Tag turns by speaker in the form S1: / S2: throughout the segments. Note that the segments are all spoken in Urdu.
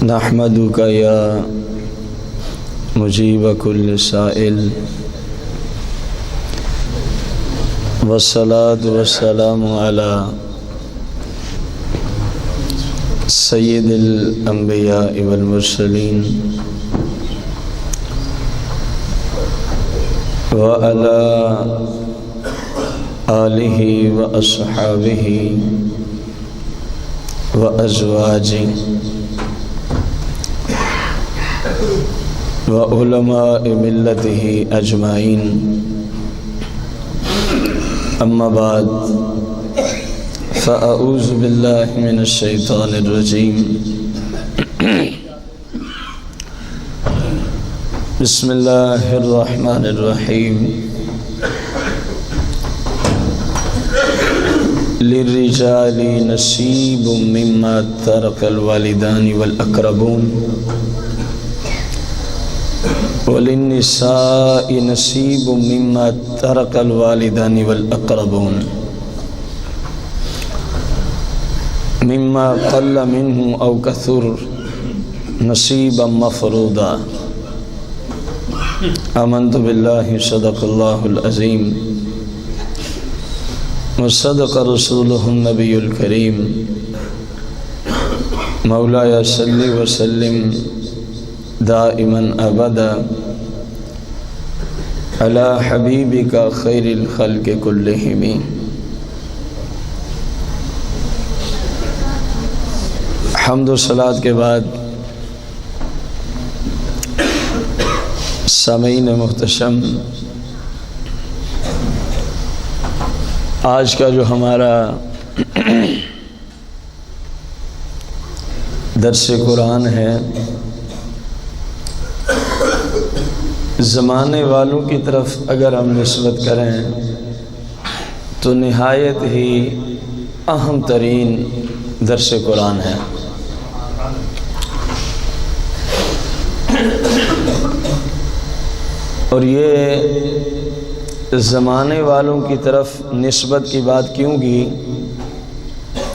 S1: نحمدک یا مجیب کل سائل والصلاة والسلام علی سید الانبیاء والمرسلین وعلی آلہ واصحابہ وازواجہ وعلماء ملتہ اجمعین، اما بعد فاعوذ باللہ من الشیطان الرجیم، بسم اللہ الرحمن الرحیم۔ للرجال نصیب مما ترک الوالدان والاقربون وللنساء نصیب مما ترک الوالدان والاقربون مما قل منه او کثر نصیبا مفروضا۔ آمنت باللہ صدق اللہ العظیم وصدق رسولہ النبی الکریم۔ مولایا صلی وسلم دائما ابدا علی حبیبک خیر الخلق کلہم۔ حمد و صلاۃ کے بعد سامعین محتشم، آج کا جو ہمارا درس قرآن ہے، زمانے والوں کی طرف اگر ہم نسبت کریں تو نہایت ہی اہم ترین درس قرآن ہے۔ اور یہ زمانے والوں کی طرف نسبت کی بات کیوں کی؟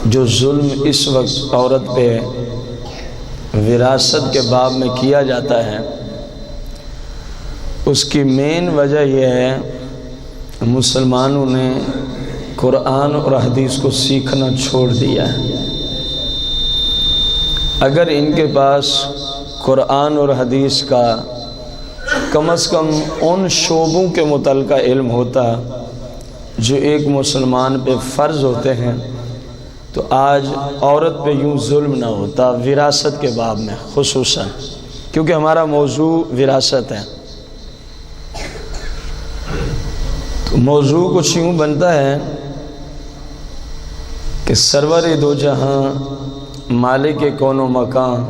S1: جو ظلم اس وقت عورت پہ وراثت کے باب میں کیا جاتا ہے، اس کی مین وجہ یہ ہے مسلمانوں نے قرآن اور حدیث کو سیکھنا چھوڑ دیا ہے۔ اگر ان کے پاس قرآن اور حدیث کا کم از کم ان شعبوں کے متعلقہ علم ہوتا جو ایک مسلمان پہ فرض ہوتے ہیں، تو آج عورت پہ یوں ظلم نہ ہوتا، وراثت کے باب میں خصوصاً، کیونکہ ہمارا موضوع وراثت ہے۔ تو موضوع کچھ یوں بنتا ہے کہ سرور دو جہاں مالک کون و مکان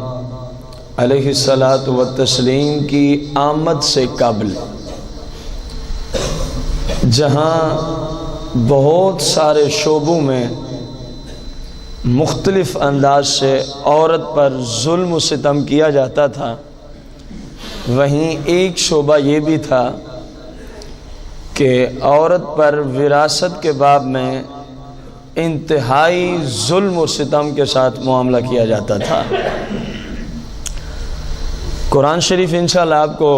S1: علیہ الصلاۃ والتسلیم کی آمد سے قبل، جہاں بہت سارے شعبوں میں مختلف انداز سے عورت پر ظلم و ستم کیا جاتا تھا، وہیں ایک شعبہ یہ بھی تھا کہ عورت پر وراثت کے باب میں انتہائی ظلم و ستم کے ساتھ معاملہ کیا جاتا تھا۔ قرآن شریف انشاءاللہ آپ کو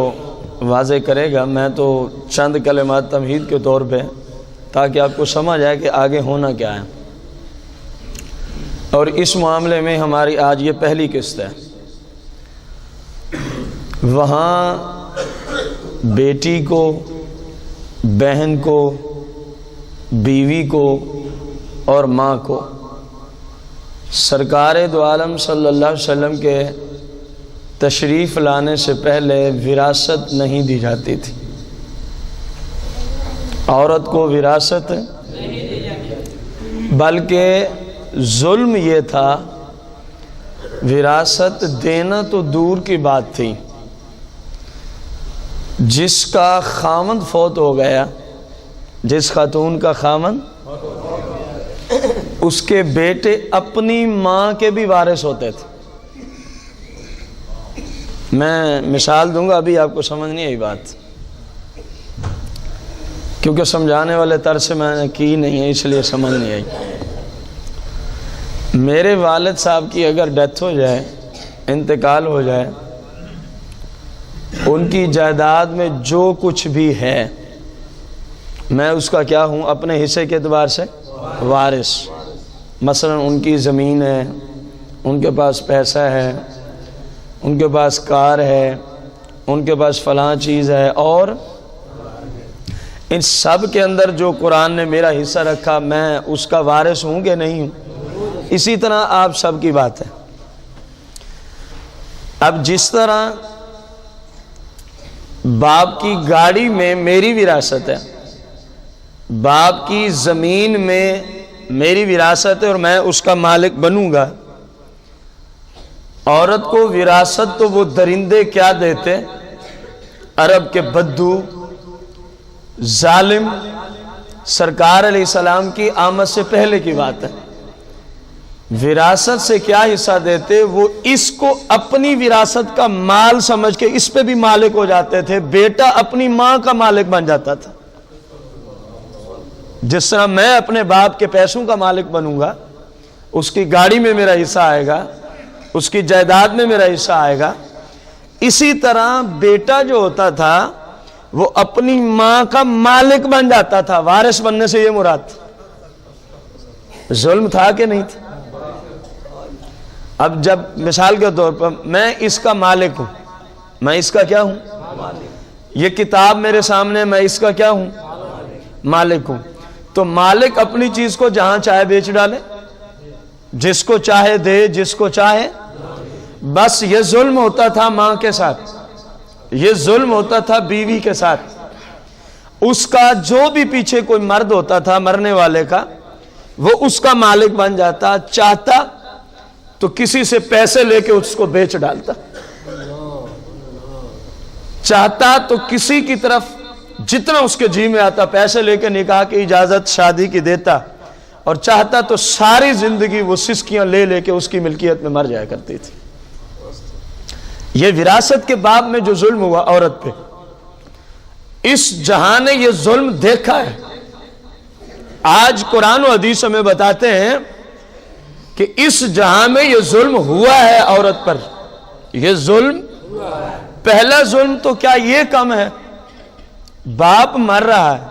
S1: واضح کرے گا، میں تو چند کلمات تمہید کے طور پہ، تاکہ آپ کو سمجھ آئے کہ آگے ہونا کیا ہے۔ اور اس معاملے میں ہماری آج یہ پہلی قسط ہے۔ وہاں بیٹی کو، بہن کو، بیوی کو اور ماں کو سرکار دو عالم صلی اللہ علیہ وسلم کے تشریف لانے سے پہلے وراثت نہیں دی جاتی تھی۔ عورت کو وراثت بلکہ ظلم یہ تھا، وراثت دینا تو دور کی بات تھی، جس کا خامند فوت ہو گیا، جس خاتون کا خامند، اس کے بیٹے اپنی ماں کے بھی وارث ہوتے تھے۔ میں مثال دوں گا، ابھی آپ کو سمجھ نہیں آئی بات، کیونکہ سمجھانے والے طرز سے میں نے کی نہیں ہے، اس لیے سمجھ نہیں آئی۔ میرے والد صاحب کی اگر ڈیتھ ہو جائے انتقال ہو جائے، ان کی جائیداد میں جو کچھ بھی ہے میں اس کا کیا ہوں؟ اپنے حصے کے اعتبار سے وارث۔ مثلا ان کی زمین ہے، ان کے پاس پیسہ ہے، ان کے پاس کار ہے، ان کے پاس فلاں چیز ہے، اور ان سب کے اندر جو قرآن نے میرا حصہ رکھا میں اس کا وارث ہوں کہ نہیں ہوں؟ اسی طرح آپ سب کی بات ہے۔ اب جس طرح باپ کی گاڑی میں میری وراثت ہے، باپ کی زمین میں میری وراثت ہے اور میں اس کا مالک بنوں گا، عورت کو وراثت تو وہ درندے کیا دیتے؟ عرب کے بدو، ظالم، سرکار علیہ السلام کی آمد سے پہلے کی بات ہے، وراثت سے کیا حصہ دیتے؟ وہ اس کو اپنی وراثت کا مال سمجھ کے اس پہ بھی مالک ہو جاتے تھے۔ بیٹا اپنی ماں کا مالک بن جاتا تھا۔ جس طرح میں اپنے باپ کے پیسوں کا مالک بنوں گا، اس کی گاڑی میں میرا حصہ آئے گا، اس کی جائیداد میں میرا حصہ آئے گا، اسی طرح بیٹا جو ہوتا تھا وہ اپنی ماں کا مالک بن جاتا تھا۔ وارث بننے سے یہ مراد تھا۔ ظلم تھا کہ نہیں تھا؟ اب جب مثال کے طور پر میں اس کا مالک ہوں، میں اس کا کیا ہوں؟ یہ کتاب میرے سامنے، میں اس کا کیا ہوں؟ مالک ہوں۔ تو مالک اپنی چیز کو جہاں چاہے بیچ ڈالے، جس کو چاہے دے، جس کو چاہے۔ بس یہ ظلم ہوتا تھا ماں کے ساتھ، یہ ظلم ہوتا تھا بیوی کے ساتھ۔ اس کا جو بھی پیچھے کوئی مرد ہوتا تھا مرنے والے کا، وہ اس کا مالک بن جاتا، چاہتا تو کسی سے پیسے لے کے اس کو بیچ ڈالتا، چاہتا تو کسی کی طرف جتنا اس کے جی میں آتا پیسے لے کے نکاح کی اجازت شادی کی دیتا، اور چاہتا تو ساری زندگی وہ سسکیاں لے لے کے اس کی ملکیت میں مر جایا کرتی تھی۔ یہ وراثت کے باب میں جو ظلم ہوا عورت پہ، اس جہاں نے یہ ظلم دیکھا ہے۔ آج قرآن و حدیث ہمیں بتاتے ہیں کہ اس جہاں میں یہ ظلم ہوا ہے عورت پر، یہ ظلم پہلا ظلم تو کیا یہ کم ہے؟ باپ مر رہا ہے،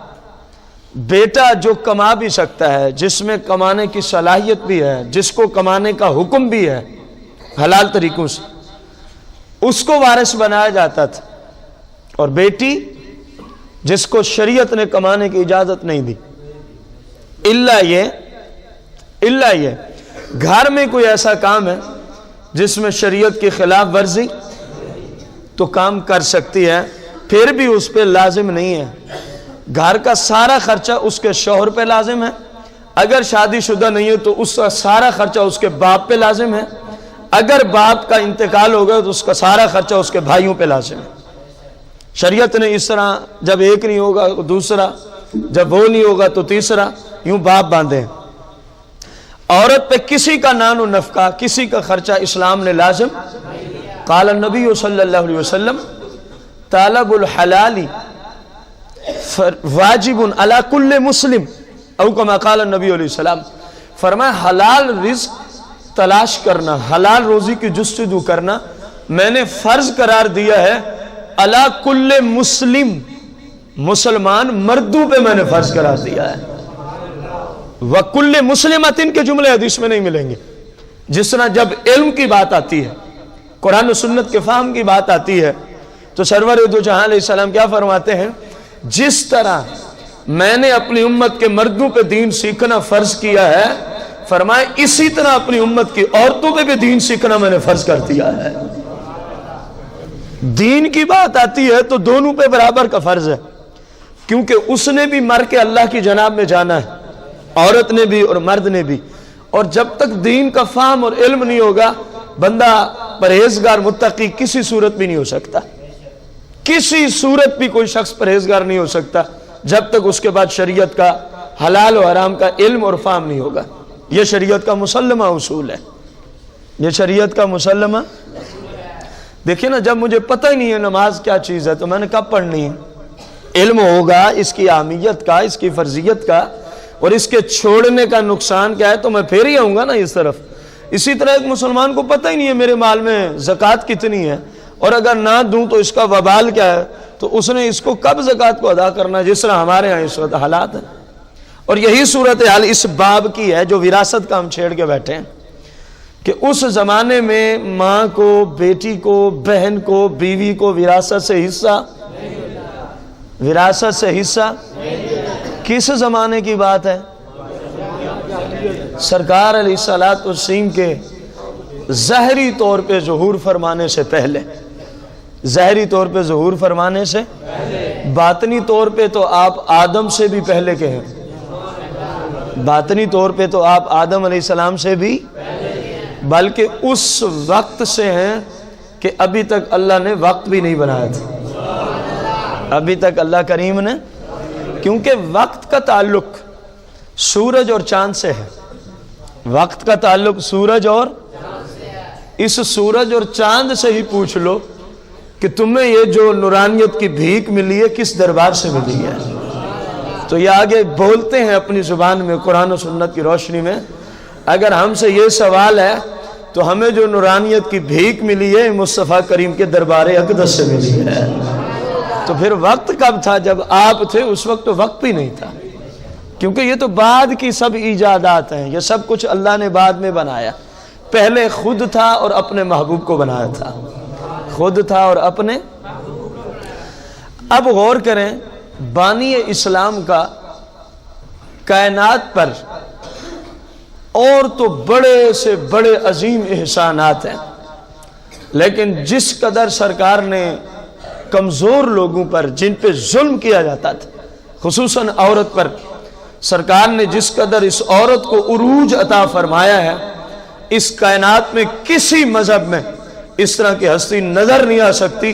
S1: بیٹا جو کما بھی سکتا ہے، جس میں کمانے کی صلاحیت بھی ہے، جس کو کمانے کا حکم بھی ہے حلال طریقوں سے، اس کو وارث بنایا جاتا تھا، اور بیٹی جس کو شریعت نے کمانے کی اجازت نہیں دی، الا یہ گھر میں کوئی ایسا کام ہے جس میں شریعت کی خلاف ورزی تو کام کر سکتی ہے، پھر بھی اس پہ لازم نہیں ہے۔ گھر کا سارا خرچہ اس کے شوہر پہ لازم ہے، اگر شادی شدہ نہیں ہے تو اس کا سارا خرچہ اس کے باپ پہ لازم ہے، اگر باپ کا انتقال ہوگا تو اس کا سارا خرچہ اس کے بھائیوں پہ لازم ہے۔ شریعت نے اس طرح جب ایک نہیں ہوگا تو دوسرا، جب وہ نہیں ہوگا تو تیسرا، یوں باپ باندھے ہیں۔ عورت پہ کسی کا نان و نفقہ، کسی کا خرچہ اسلام نے لازم۔ قال النبی صلی اللہ علیہ وسلم طالب الحلال واجب علی کل مسلم، او کما قال النبی علیہ السلام، فرمایا حلال رزق تلاش کرنا، حلال روزی کی جستجو کرنا میں نے فرض قرار دیا ہے علی کل مسلم، مسلمان مردوں پہ میں نے فرض قرار دیا ہے۔ وَكُلِّ مُسْلِمَةٍ کے جملے حدیث میں نہیں ملیں گے۔ جس طرح جب علم کی بات آتی ہے، قرآن و سنت کے فہم کی بات آتی ہے، تو سرور دو جہاں علیہ السلام کیا فرماتے ہیں؟ جس طرح میں نے اپنی امت کے مردوں پہ دین سیکھنا فرض کیا ہے، فرمائے اسی طرح اپنی امت کی عورتوں پہ بھی دین سیکھنا میں نے فرض کر دیا ہے۔ دین کی بات آتی ہے تو دونوں پہ برابر کا فرض ہے، کیونکہ اس نے بھی مر کے اللہ کی جناب میں جانا ہے، عورت نے بھی اور مرد نے بھی۔ اور جب تک دین کا فہم اور علم نہیں ہوگا، بندہ پرہیزگار متقی کسی صورت بھی نہیں ہو سکتا، کسی صورت بھی کوئی شخص پرہیزگار نہیں ہو سکتا جب تک اس کے بعد شریعت کا حلال و حرام کا علم اور فہم نہیں ہوگا۔ یہ شریعت کا مسلمہ اصول ہے، یہ شریعت کا مسلمہ۔ دیکھیں نا، جب مجھے پتہ ہی نہیں ہے نماز کیا چیز ہے تو میں نے کب پڑھنی ہے؟ علم ہوگا اس کی اہمیت کا، اس کی فرضیت کا، اور اس کے چھوڑنے کا نقصان کیا ہے تو میں پھر ہی آؤں گا نا اس طرف۔ اسی طرح ایک مسلمان کو پتہ ہی نہیں ہے میرے مال میں زکوٰۃ کتنی ہے، اور اگر نہ دوں تو اس کا وبال کیا ہے، تو اس نے اس کو کب زکوٰۃ کو ادا کرنا، جس طرح ہمارے ہاں اس وقت حالات ہیں۔ اور یہی صورتحال اس باب کی ہے جو وراثت کا ہم چھیڑ کے بیٹھے ہیں، کہ اس زمانے میں ماں کو، بیٹی کو، بہن کو، بیوی کو وراثت سے حصہ کس زمانے کی بات ہے؟ سرکار علیہ الصلوۃ والتسلیم کے ظاہری طور پہ ظہور فرمانے سے پہلے، ظاہری طور پہ ظہور فرمانے سے باطنی طور پہ تو آپ آدم سے بھی پہلے کے ہیں، باطنی طور پہ تو آپ آدم علیہ السلام سے بھی، بلکہ اس وقت سے ہیں کہ ابھی تک اللہ نے وقت بھی نہیں بنایا تھا، ابھی تک اللہ کریم نے، کیونکہ وقت کا تعلق سورج اور چاند سے ہے، وقت کا تعلق سورج اور اس سورج اور چاند سے ہی پوچھ لو کہ تمہیں یہ جو نورانیت کی بھیک ملی ہے کس دربار سے ملی ہے، تو یہ آگے بولتے ہیں اپنی زبان میں قرآن و سنت کی روشنی میں، اگر ہم سے یہ سوال ہے تو ہمیں جو نورانیت کی بھیک ملی ہے مصطفیٰ کریم کے دربار اقدس سے ملی ہے، تو پھر وقت کب تھا؟ جب آپ تھے اس وقت تو وقت بھی نہیں تھا، کیونکہ یہ تو بعد کی سب ایجادات ہیں، یہ سب کچھ اللہ نے بعد میں بنایا، پہلے خود تھا اور اپنے محبوب کو بنایا تھا، خود تھا اور اپنے۔ اب غور کریں، بانی اسلام کا کائنات پر اور تو بڑے سے بڑے عظیم احسانات ہیں، لیکن جس قدر سرکار نے کمزور لوگوں پر جن پہ ظلم کیا جاتا تھا، خصوصاً عورت پر، سرکار نے جس قدر اس عورت کو عروج عطا فرمایا ہے، اس کائنات میں کسی مذہب میں اس طرح کی ہستی نظر نہیں آ سکتی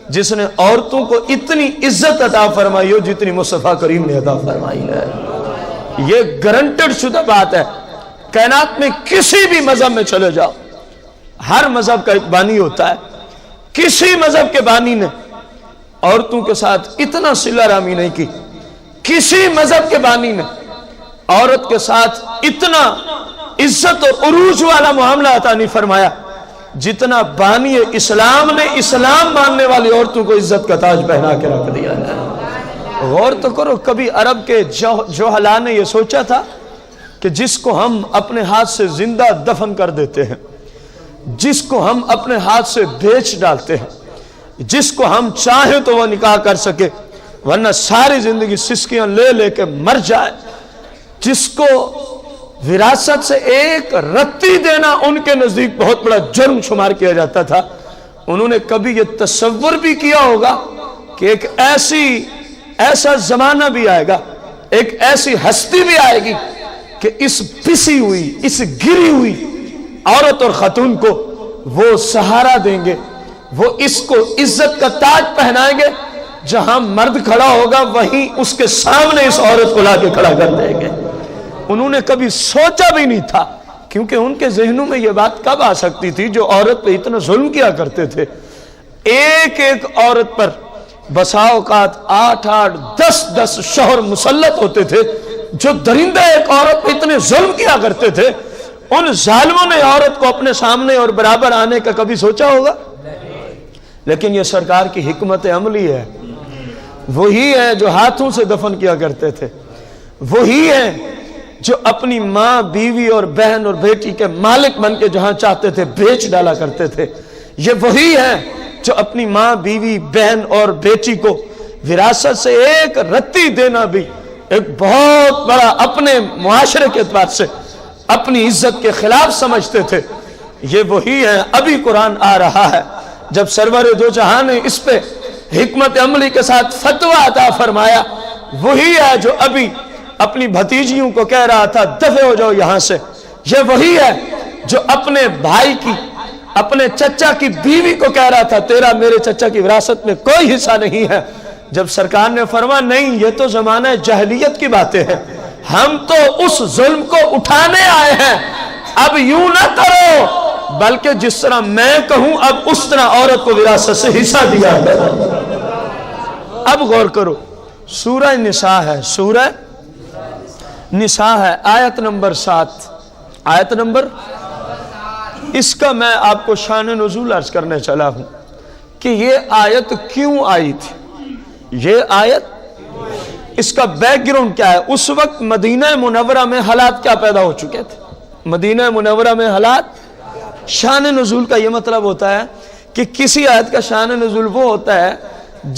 S1: جس نے عورتوں کو اتنی عزت عطا فرمائی ہو جتنی مصطفیٰ کریم نے عطا فرمائی ہے۔ یہ گارنٹیڈ شدہ بات ہے، کائنات میں کسی بھی مذہب میں چلے جاؤ، ہر مذہب کا ایک بانی ہوتا ہے، کسی مذہب کے بانی نے عورتوں کے ساتھ اتنا صلہ رحمی نہیں کی، کسی مذہب کے بانی نے عورت کے ساتھ اتنا عزت اور عروج والا معاملہ عطا نہیں فرمایا جتنا بانی اسلام نے اسلام ماننے والی عورتوں کو عزت کا تاج پہنا کے رکھ دیا ہے۔ غور تو کرو، کبھی عرب کے جوہلا نے یہ سوچا تھا کہ جس کو ہم اپنے ہاتھ سے زندہ دفن کر دیتے ہیں، جس کو ہم اپنے ہاتھ سے بیچ ڈالتے ہیں، جس کو ہم چاہیں تو وہ نکاح کر سکے ورنہ ساری زندگی سسکیاں لے لے کے مر جائے، جس کو وراثت سے ایک رتی دینا ان کے نزدیک بہت بڑا جرم شمار کیا جاتا تھا، انہوں نے کبھی یہ تصور بھی کیا ہوگا کہ ایک ایسا زمانہ بھی آئے گا، ایک ایسی ہستی بھی آئے گی کہ اس پسی ہوئی، اس گری ہوئی عورت اور خاتون کو وہ سہارا دیں گے، وہ اس کو عزت کا تاج پہنائیں گے، جہاں مرد کھڑا ہوگا وہیں اس کے سامنے اس عورت کو لا کے کھڑا کر دیں گے۔ انہوں نے کبھی سوچا بھی نہیں تھا، کیونکہ ان کے ذہنوں میں یہ بات کب آ سکتی تھی جو عورت پہ اتنا ظلم کیا کرتے تھے، ایک ایک عورت پر بسا اوقات 8 10 شوہر مسلط ہوتے تھے، جو درندہ ایک عورت پہ اتنے ظلم کیا کرتے تھے، ان ظالموں نے عورت کو اپنے سامنے اور برابر آنے کا کبھی سوچا ہوگا؟ لیکن یہ سرکار کی حکمت عملی ہے، وہی ہے جو ہاتھوں سے دفن کیا کرتے تھے، وہی ہے جو اپنی ماں، بیوی اور بہن اور بیٹی کے مالک بن کے جہاں چاہتے تھے بیچ ڈالا کرتے تھے، یہ وہی ہے جو اپنی ماں، بیوی، بہن اور بیٹی کو وراثت سے ایک رتی دینا بھی ایک بہت بڑا اپنے معاشرے کے اعتبار سے اپنی عزت کے خلاف سمجھتے تھے، یہ وہی ہے۔ ابھی قرآن آ رہا ہے، جب سرور دو جہاں نے اس پہ حکمت عملی کے ساتھ فتویٰ عطا فرمایا، وہی ہے جو ابھی اپنی بھتیجیوں کو کہہ رہا تھا دفع ہو جاؤ یہاں سے، یہ وہی ہے جو اپنے بھائی کی، اپنے چچا کی بیوی کو کہہ رہا تھا تیرا میرے چچا کی وراثت میں کوئی حصہ نہیں ہے، جب سرکار نے فرمایا نہیں، یہ تو زمانہ جاہلیت کی باتیں ہیں، ہم تو اس ظلم کو اٹھانے آئے ہیں، اب یوں نہ کرو بلکہ جس طرح میں کہوں اب اس طرح عورت کو وراثت سے حصہ دیا ہے۔ اب غور کرو، سورہ نساء ہے، سورہ نساء ہے، آیت نمبر 7، آیت نمبر اس کا میں آپ کو شان نزول عرض کرنے چلا ہوں کہ یہ آیت کیوں آئی تھی. یہ آیت اس کا بیک گراؤنڈ کیا ہے. اس وقت مدینہ منورہ میں حالات کیا پیدا ہو چکے تھے. مدینہ منورہ میں حالات. شان نزول کا یہ مطلب ہوتا ہے کہ کسی آیت کا شان نزول وہ ہوتا ہے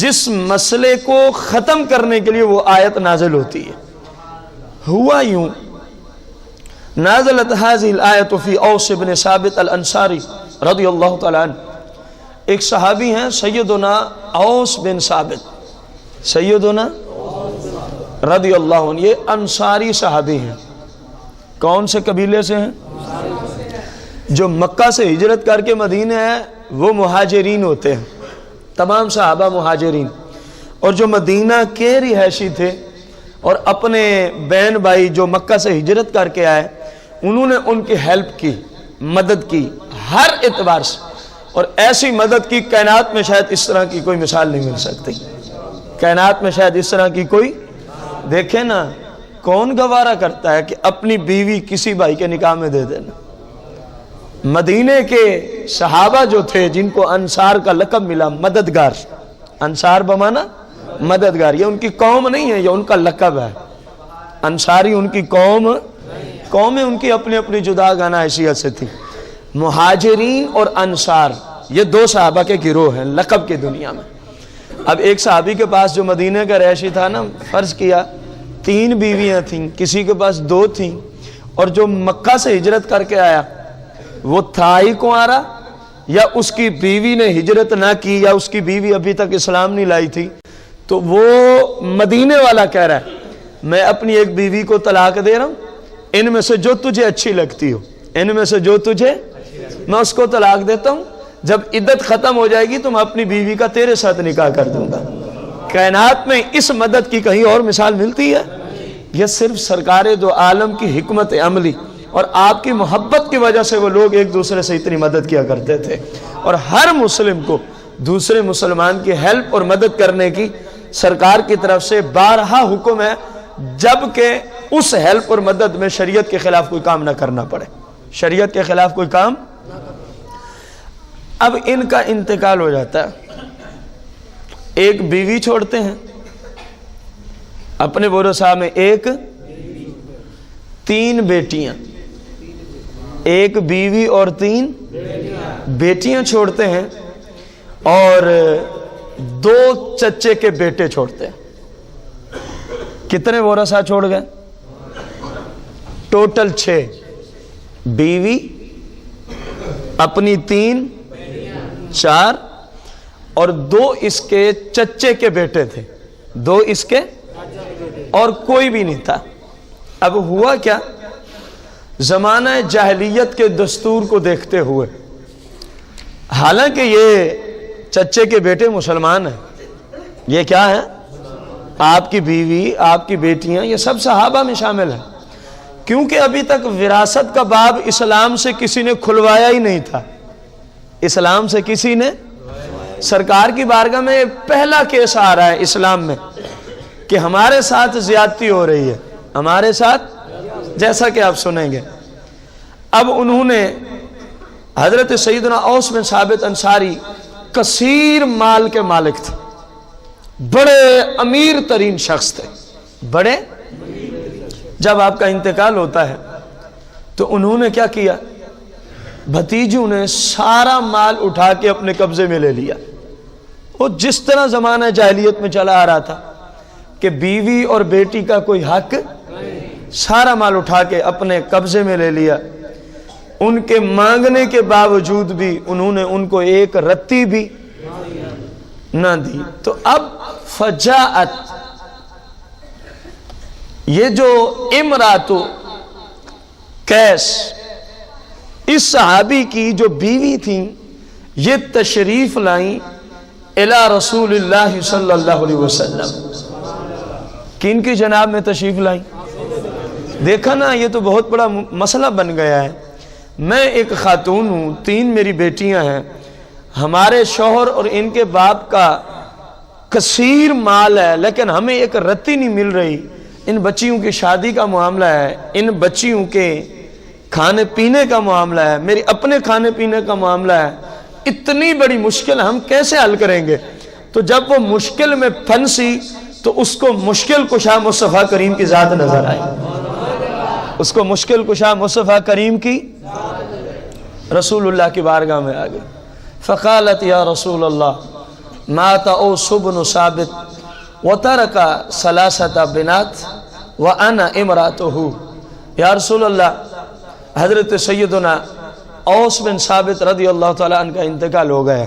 S1: جس مسئلے کو ختم کرنے کے لیے وہ آیت نازل ہوتی ہے. ہوا یوں، نازلت هذه الآیت فی اوس بن ثابت الانصاری رضی اللہ تعالیٰ عنہ. ایک صحابی ہیں سیدنا اوس بن ثابت، سیدنا رضی اللہ عنہ. یہ انصاری صحابی ہیں. کون سے قبیلے سے ہیں؟ جو مکہ سے ہجرت کر کے مدینہ ہے وہ مہاجرین ہوتے ہیں. تمام صحابہ مہاجرین. اور جو مدینہ کے رہائشی تھے اور اپنے بہن بھائی جو مکہ سے ہجرت کر کے آئے، انہوں نے ان کی ہیلپ کی، مدد کی ہر اعتبار سے. اور ایسی مدد کی کائنات میں شاید اس طرح کی کوئی مثال نہیں مل سکتی. کائنات میں شاید اس طرح کی کوئی. دیکھیں نا، کون گوارا کرتا ہے کہ اپنی بیوی کسی بھائی کے نکاح میں دے دینا. مدینے کے صحابہ جو تھے جن کو انصار کا لقب ملا، مددگار. انصار بمانا مددگار. یہ ان کی قوم نہیں ہے، یہ ان کا لقب ہے. انصاری ان کی قومیں ان کی اپنی اپنی جدا گانہ حیثیت سے تھی. مہاجرین اور انصار یہ دو صحابہ کے گروہ ہیں لقب کی دنیا میں. اب ایک صحابی کے پاس جو مدینہ کا رہائشی تھا نا، فرض کیا 3 بیویاں تھیں، کسی کے پاس 2 تھیں، اور جو مکہ سے ہجرت کر کے آیا وہ تھا ہی کنوارا، یا اس کی بیوی نے ہجرت نہ کی، یا اس کی بیوی ابھی تک اسلام نہیں لائی تھی. تو وہ مدینے والا کہہ رہا ہے میں اپنی ایک بیوی کو طلاق دے رہا ہوں، ان میں سے جو تجھے اچھی لگتی ہو، ان میں سے جو تجھے، میں اس کو طلاق دیتا ہوں. جب عدت ختم ہو جائے گی تو میں اپنی بیوی کا تیرے ساتھ نکاح کر دوں گا. کائنات میں اس مدد کی کہیں اور مثال ملتی ہے؟ یہ صرف سرکار دو عالم کی حکمت عملی اور آپ کی محبت کی وجہ سے وہ لوگ ایک دوسرے سے اتنی مدد کیا کرتے تھے. اور ہر مسلم کو دوسرے مسلمان کی ہیلپ اور مدد کرنے کی سرکار کی طرف سے بارہا حکم ہے، جبکہ اس ہیلپ اور مدد میں شریعت کے خلاف کوئی کام نہ کرنا پڑے. شریعت کے خلاف کوئی کام. اب ان کا انتقال ہو جاتا ہے، ایک بیوی چھوڑتے ہیں اپنے ورثاء میں، 3 بیٹیاں، ایک بیوی اور 3 بیٹیاں چھوڑتے ہیں، اور 2 چچے کے بیٹے چھوڑتے ہیں. کتنے ورثاء چھوڑ گئے؟ ٹوٹل 6. بیوی، اپنی 3، 4، اور 2 اس کے چچے کے بیٹے تھے. 2 اس کے، اور کوئی بھی نہیں تھا. اب ہوا کیا؟ زمانہ جاہلیت کے دستور کو دیکھتے ہوئے، حالانکہ یہ چچے کے بیٹے مسلمان ہیں، یہ کیا ہیں؟ آپ کی بیوی، آپ کی بیٹیاں، یہ سب صحابہ میں شامل ہیں. کیونکہ ابھی تک وراثت کا باب اسلام سے کسی نے کھلوایا ہی نہیں تھا. اسلام سے کسی نے، سرکار کی بارگاہ میں پہلا کیس آ رہا ہے اسلام میں کہ ہمارے ساتھ زیادتی ہو رہی ہے، ہمارے ساتھ، جیسا کہ آپ سنیں گے. اب انہوں نے، حضرت سیدنا اوس بن ثابت انصاری کثیر مال کے مالک تھے، بڑے امیر ترین شخص تھے، بڑے. جب آپ کا انتقال ہوتا ہے تو انہوں نے کیا کیا؟ بھتیجوں نے سارا مال اٹھا کے اپنے قبضے میں لے لیا. وہ جس طرح زمانہ جاہلیت میں چلا آ رہا تھا کہ بیوی اور بیٹی کا کوئی حق، سارا مال اٹھا کے اپنے قبضے میں لے لیا. ان کے مانگنے کے باوجود بھی انہوں نے ان کو ایک رتی بھی نہ دی. تو اب فجاءت، یہ جو امراتو کیس، اس صحابی کی جو بیوی تھیں، یہ تشریف لائیں الی رسول اللہ صلی اللہ علیہ وسلم. کن کی جناب میں تشریف لائیں؟ دیکھا نا، یہ تو بہت بڑا مسئلہ بن گیا ہے. میں ایک خاتون ہوں، 3 میری بیٹیاں ہیں، ہمارے شوہر اور ان کے باپ کا کثیر مال ہے، لیکن ہمیں ایک رتی نہیں مل رہی. ان بچیوں کی شادی کا معاملہ ہے، ان بچیوں کے کھانے پینے کا معاملہ ہے، میری اپنے کھانے پینے کا معاملہ ہے، اتنی بڑی مشکل ہم کیسے حل کریں گے؟ تو جب وہ مشکل میں پھنسی تو اس کو مشکل کشا مصطفیٰ کریم کی ذات نظر آئی، اس کو مشکل کشا مصطفیٰ کریم کی رسول اللہ کی بارگاہ میں آ گئی۔ فقالت یا رسول اللہ مات اوس بن ثابت وترک ثلاثۃ بنات وانا امرأتہ، یا رسول اللہ حضرت سیدنا اوس بن ثابت رضی اللہ تعالیٰ عنہ کا انتقال ہو گیا۔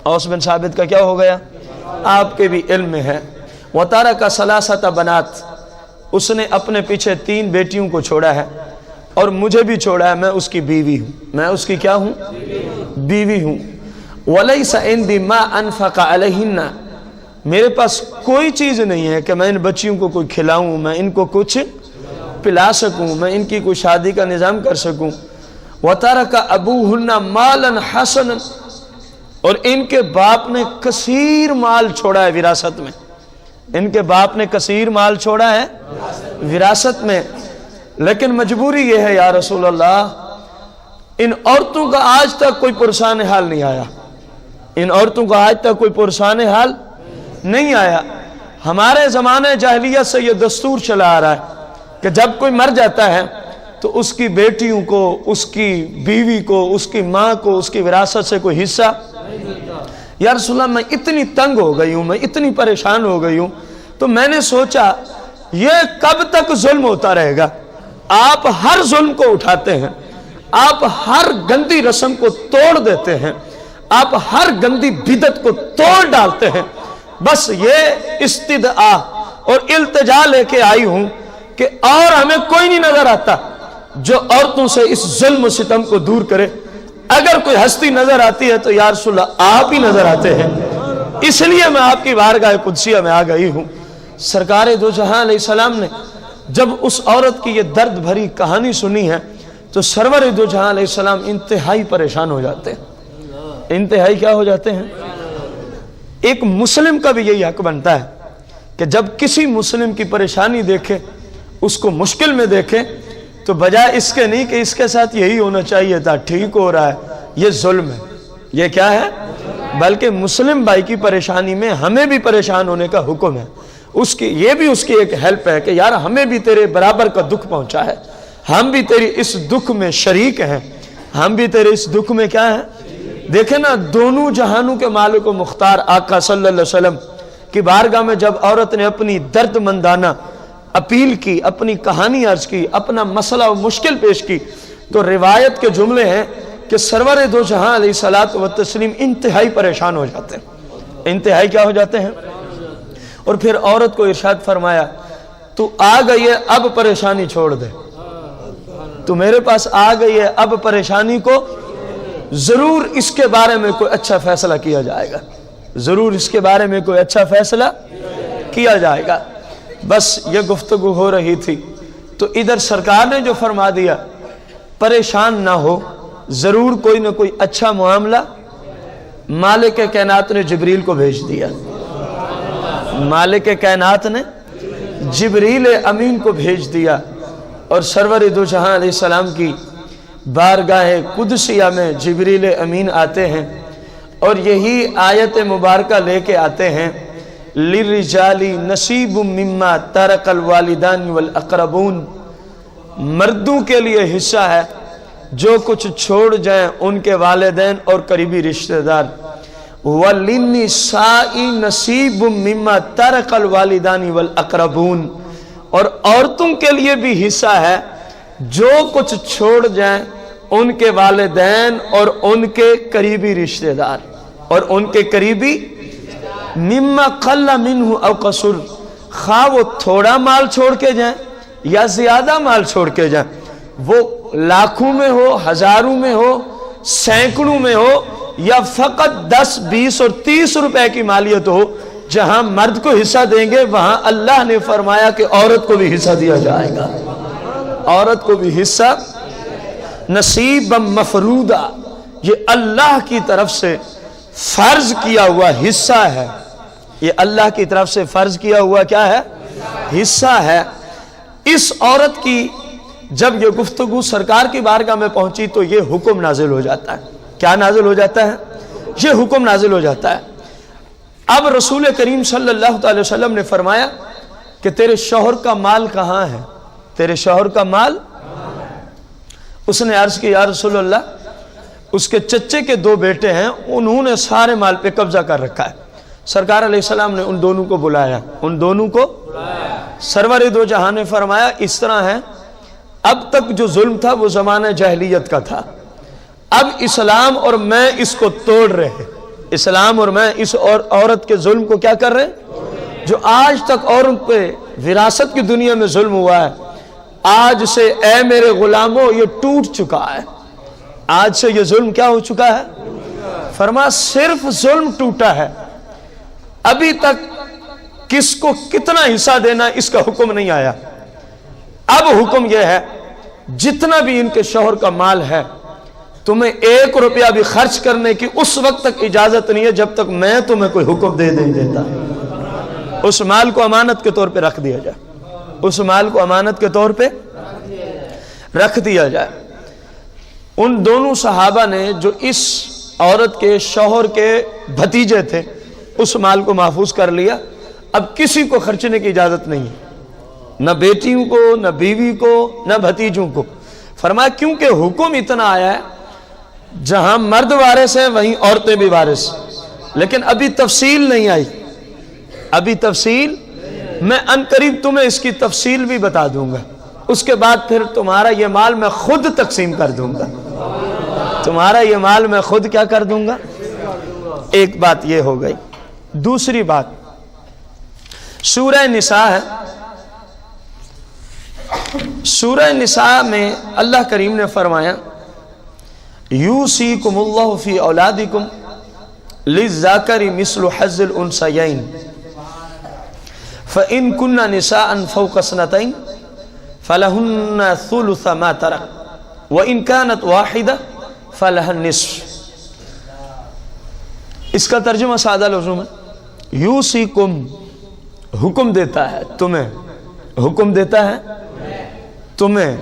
S1: اوس بن ثابت کا کیا ہو گیا؟ آپ کے بھی علم میں ہے۔ وترک ثلاثۃ بنات، اس نے اپنے پیچھے 3 بیٹیوں کو چھوڑا ہے اور مجھے بھی چھوڑا ہے، میں اس کی بیوی ہوں، میں اس کی کیا ہوں؟ بیوی ہوں۔ وَلَيْسَ عِنْدِي مَا أَنْفَقَ عَلَيْهِنَّ، میرے پاس کوئی چیز نہیں ہے کہ میں ان بچیوں کو کوئی کھلاؤں، میں ان کو کچھ پلا سکوں، میں ان کی کوئی شادی کا نظام کر سکوں۔ وَتَرَكَ أَبُوهُنَّ مَالًا حَسَنًا، اور ان کے باپ نے کثیر مال چھوڑا ہے وراثت میں، ان کے باپ نے کثیر مال چھوڑا ہے وراثت میں، لیکن مجبوری یہ ہے یا رسول اللہ ان عورتوں کا آج تک کوئی پرسان حال نہیں آیا، ان عورتوں کا آج تک کوئی پرسان حال نہیں آیا۔ ہمارے زمانے جاہلیت سے یہ دستور چلا آ رہا ہے کہ جب کوئی مر جاتا ہے تو اس کی بیٹیوں کو، اس کی بیوی کو، اس کی ماں کو اس کی وراثت سے کوئی حصہ۔ یا رسول اللہ میں اتنی تنگ ہو گئی ہوں، میں اتنی پریشان ہو گئی ہوں، تو میں نے سوچا یہ کب تک ظلم ہوتا رہے گا؟ آپ ہر ظلم کو اٹھاتے ہیں، آپ ہر گندی رسم کو توڑ دیتے ہیں، آپ ہر گندی بدعت کو توڑ ڈالتے ہیں، بس یہ استدعا اور التجا لے کے آئی ہوں کہ اور ہمیں کوئی نہیں نظر آتا جو عورتوں سے اس ظلم و ستم کو دور کرے۔ اگر کوئی ہستی نظر آتی ہے تو یا رسول اللہ آپ ہی نظر آتے ہیں، اس لیے میں آپ کی بارگاہ قدسیہ میں آ گئی ہوں۔ سرکار دو جہاں علیہ السلام نے جب اس عورت کی یہ درد بھری کہانی سنی ہے تو سرور دو جہاں علیہ السلام انتہائی پریشان ہو جاتے ہیں، انتہائی کیا ہو جاتے ہیں؟ ایک مسلم کا بھی یہی حق بنتا ہے کہ جب کسی مسلم کی پریشانی دیکھے، اس کو مشکل میں دیکھے، تو بجائے اس کے نہیں کہ اس کے ساتھ یہی ہونا چاہیے تھا، ٹھیک ہو رہا ہے، یہ ظلم ہے، یہ کیا ہے؟ بلکہ مسلم بھائی کی پریشانی میں ہمیں بھی پریشان ہونے کا حکم ہے، اس کی یہ بھی اس کی ایک ہیلپ ہے کہ یار ہمیں بھی تیرے برابر کا دکھ پہنچا ہے، ہم بھی تیری اس دکھ میں شریک ہیں، ہم بھی تیرے اس دکھ میں کیا ہیں؟ دیکھیں نا، دونوں جہانوں کے مالک و مختار آقا صلی اللہ علیہ وسلم کی بارگاہ میں جب عورت نے اپنی درد مندانہ اپیل کی، اپنی کہانی عرض کی، اپنا مسئلہ و مشکل پیش کی، تو روایت کے جملے ہیں کہ سرور دو جہاں علیہ الصلوۃ والتسلیم انتہائی پریشان ہو جاتے ہیں، انتہائی کیا ہو جاتے ہیں؟ اور پھر عورت کو ارشاد فرمایا تو آ گئی ہے اب پریشانی چھوڑ دے، تو میرے پاس آ گئی ہے اب پریشانی کو، ضرور اس کے بارے میں کوئی اچھا فیصلہ کیا جائے گا، ضرور اس کے بارے میں کوئی اچھا فیصلہ کیا جائے گا۔ بس یہ گفتگو ہو رہی تھی تو ادھر سرکار نے جو فرما دیا پریشان نہ ہو، ضرور کوئی نہ کوئی اچھا معاملہ، مالک کائنات نے جبریل کو بھیج دیا، مالک کائنات نے جبریل امین کو بھیج دیا، اور سرور دو جہاں علیہ السلام کی بارگاہ قدسیہ میں جبریل امین آتے ہیں اور یہی آیت مبارکہ لے کے آتے ہیں، لِلرِّجَالِ نَصِيبٌ مِّمَّا تَرَكَ الْوَالِدَانِ وَالْأَقْرَبُونَ، مردوں کے لیے حصہ ہے جو کچھ چھوڑ جائیں ان کے والدین اور قریبی رشتہ دار، وَلِلنِّسَاءِ نَصِيبٌ مِّمَّا تَرَكَ الْوَالِدَانِ وَالْأَقْرَبُونَ، اور عورتوں کے لیے بھی حصہ ہے جو کچھ چھوڑ جائیں ان کے والدین اور ان کے قریبی رشتہ دار، اور ان کے قریبی مما قل منہ او قصر، خواہ وہ تھوڑا مال چھوڑ کے جائیں یا زیادہ مال چھوڑ کے جائیں، وہ لاکھوں میں ہو، ہزاروں میں ہو، سینکڑوں میں ہو، یا فقط 10 20 اور 30 روپے کی مالیت ہو، جہاں مرد کو حصہ دیں گے وہاں اللہ نے فرمایا کہ عورت کو بھی حصہ دیا جائے گا، عورت کو بھی حصہ نصیبا مفروضہ، یہ اللہ کی طرف سے فرض کیا ہوا حصہ ہے، یہ اللہ کی طرف سے فرض کیا ہوا کیا ہے؟ حصہ ہے۔ اس عورت کی جب یہ گفتگو سرکار کی بارگاہ میں پہنچی تو یہ حکم نازل ہو جاتا ہے. کیا نازل ہو جاتا ہے؟ یہ حکم نازل ہو جاتا ہے. اب رسول کریم صلی اللہ علیہ وسلم نے فرمایا کہ تیرے شوہر کا مال کہاں ہے؟ تیرے شوہر کا مال؟ اس نے عرض کی یا رسول اللہ اس کے چچے کے 2 بیٹے ہیں، انہوں نے سارے مال پہ قبضہ کر رکھا ہے. سرکار علیہ السلام نے ان دونوں کو بلایا، سرور دو جہان نے فرمایا اس طرح ہے، اب تک جو ظلم تھا وہ زمانہ جاہلیت کا تھا، اب اسلام اور میں اس کو توڑ رہے ہیں. اسلام اور میں اس عورت کے ظلم کو کیا کر رہے ہیں؟ جو آج تک عورت پہ وراثت کی دنیا میں ظلم ہوا ہے، آج سے اے میرے غلاموں یہ ٹوٹ چکا ہے. آج سے یہ ظلم کیا ہو چکا ہے؟ فرما صرف ظلم ٹوٹا ہے، ابھی تک کس کو کتنا حصہ دینا اس کا حکم نہیں آیا. اب حکم یہ ہے جتنا بھی ان کے شوہر کا مال ہے تمہیں 1 روپیہ بھی خرچ کرنے کی اس وقت تک اجازت نہیں ہے جب تک میں تمہیں کوئی حکم دے نہیں دیتا. اس مال کو امانت کے طور پہ رکھ دیا جائے، اس مال کو امانت کے طور پہ رکھ دیا جائے. ان دونوں صحابہ نے جو اس عورت کے شوہر کے بھتیجے تھے اس مال کو محفوظ کر لیا. اب کسی کو خرچنے کی اجازت نہیں ہے، نہ بیٹیوں کو، نہ بیوی کو، نہ بھتیجوں کو. فرمایا کیونکہ حکم اتنا آیا ہے جہاں مرد وارث ہیں وہیں عورتیں بھی وارث، لیکن ابھی تفصیل نہیں آئی. ابھی تفصیل میں عنقریب تمہیں اس کی تفصیل بھی بتا دوں گا. اس کے بعد پھر تمہارا یہ مال میں خود تقسیم کر دوں گا. تمہارا یہ مال میں خود کیا کر دوں گا. ایک بات یہ ہو گئی. دوسری بات سورہ نساء ہے. سورہ نساء میں اللہ کریم نے فرمایا یوصیکم اللہ فی اولادکم للذکر مثل حظ الانثیین فإن کن نساء فوق اثنتین فلہن ثلث ما ترک وإن كانت واحدہ فلہا النصف. اس کا ترجمہ سادہ لفظوں میں یوصیکم حکم دیتا ہے تمہیں، حکم دیتا ہے تمہیں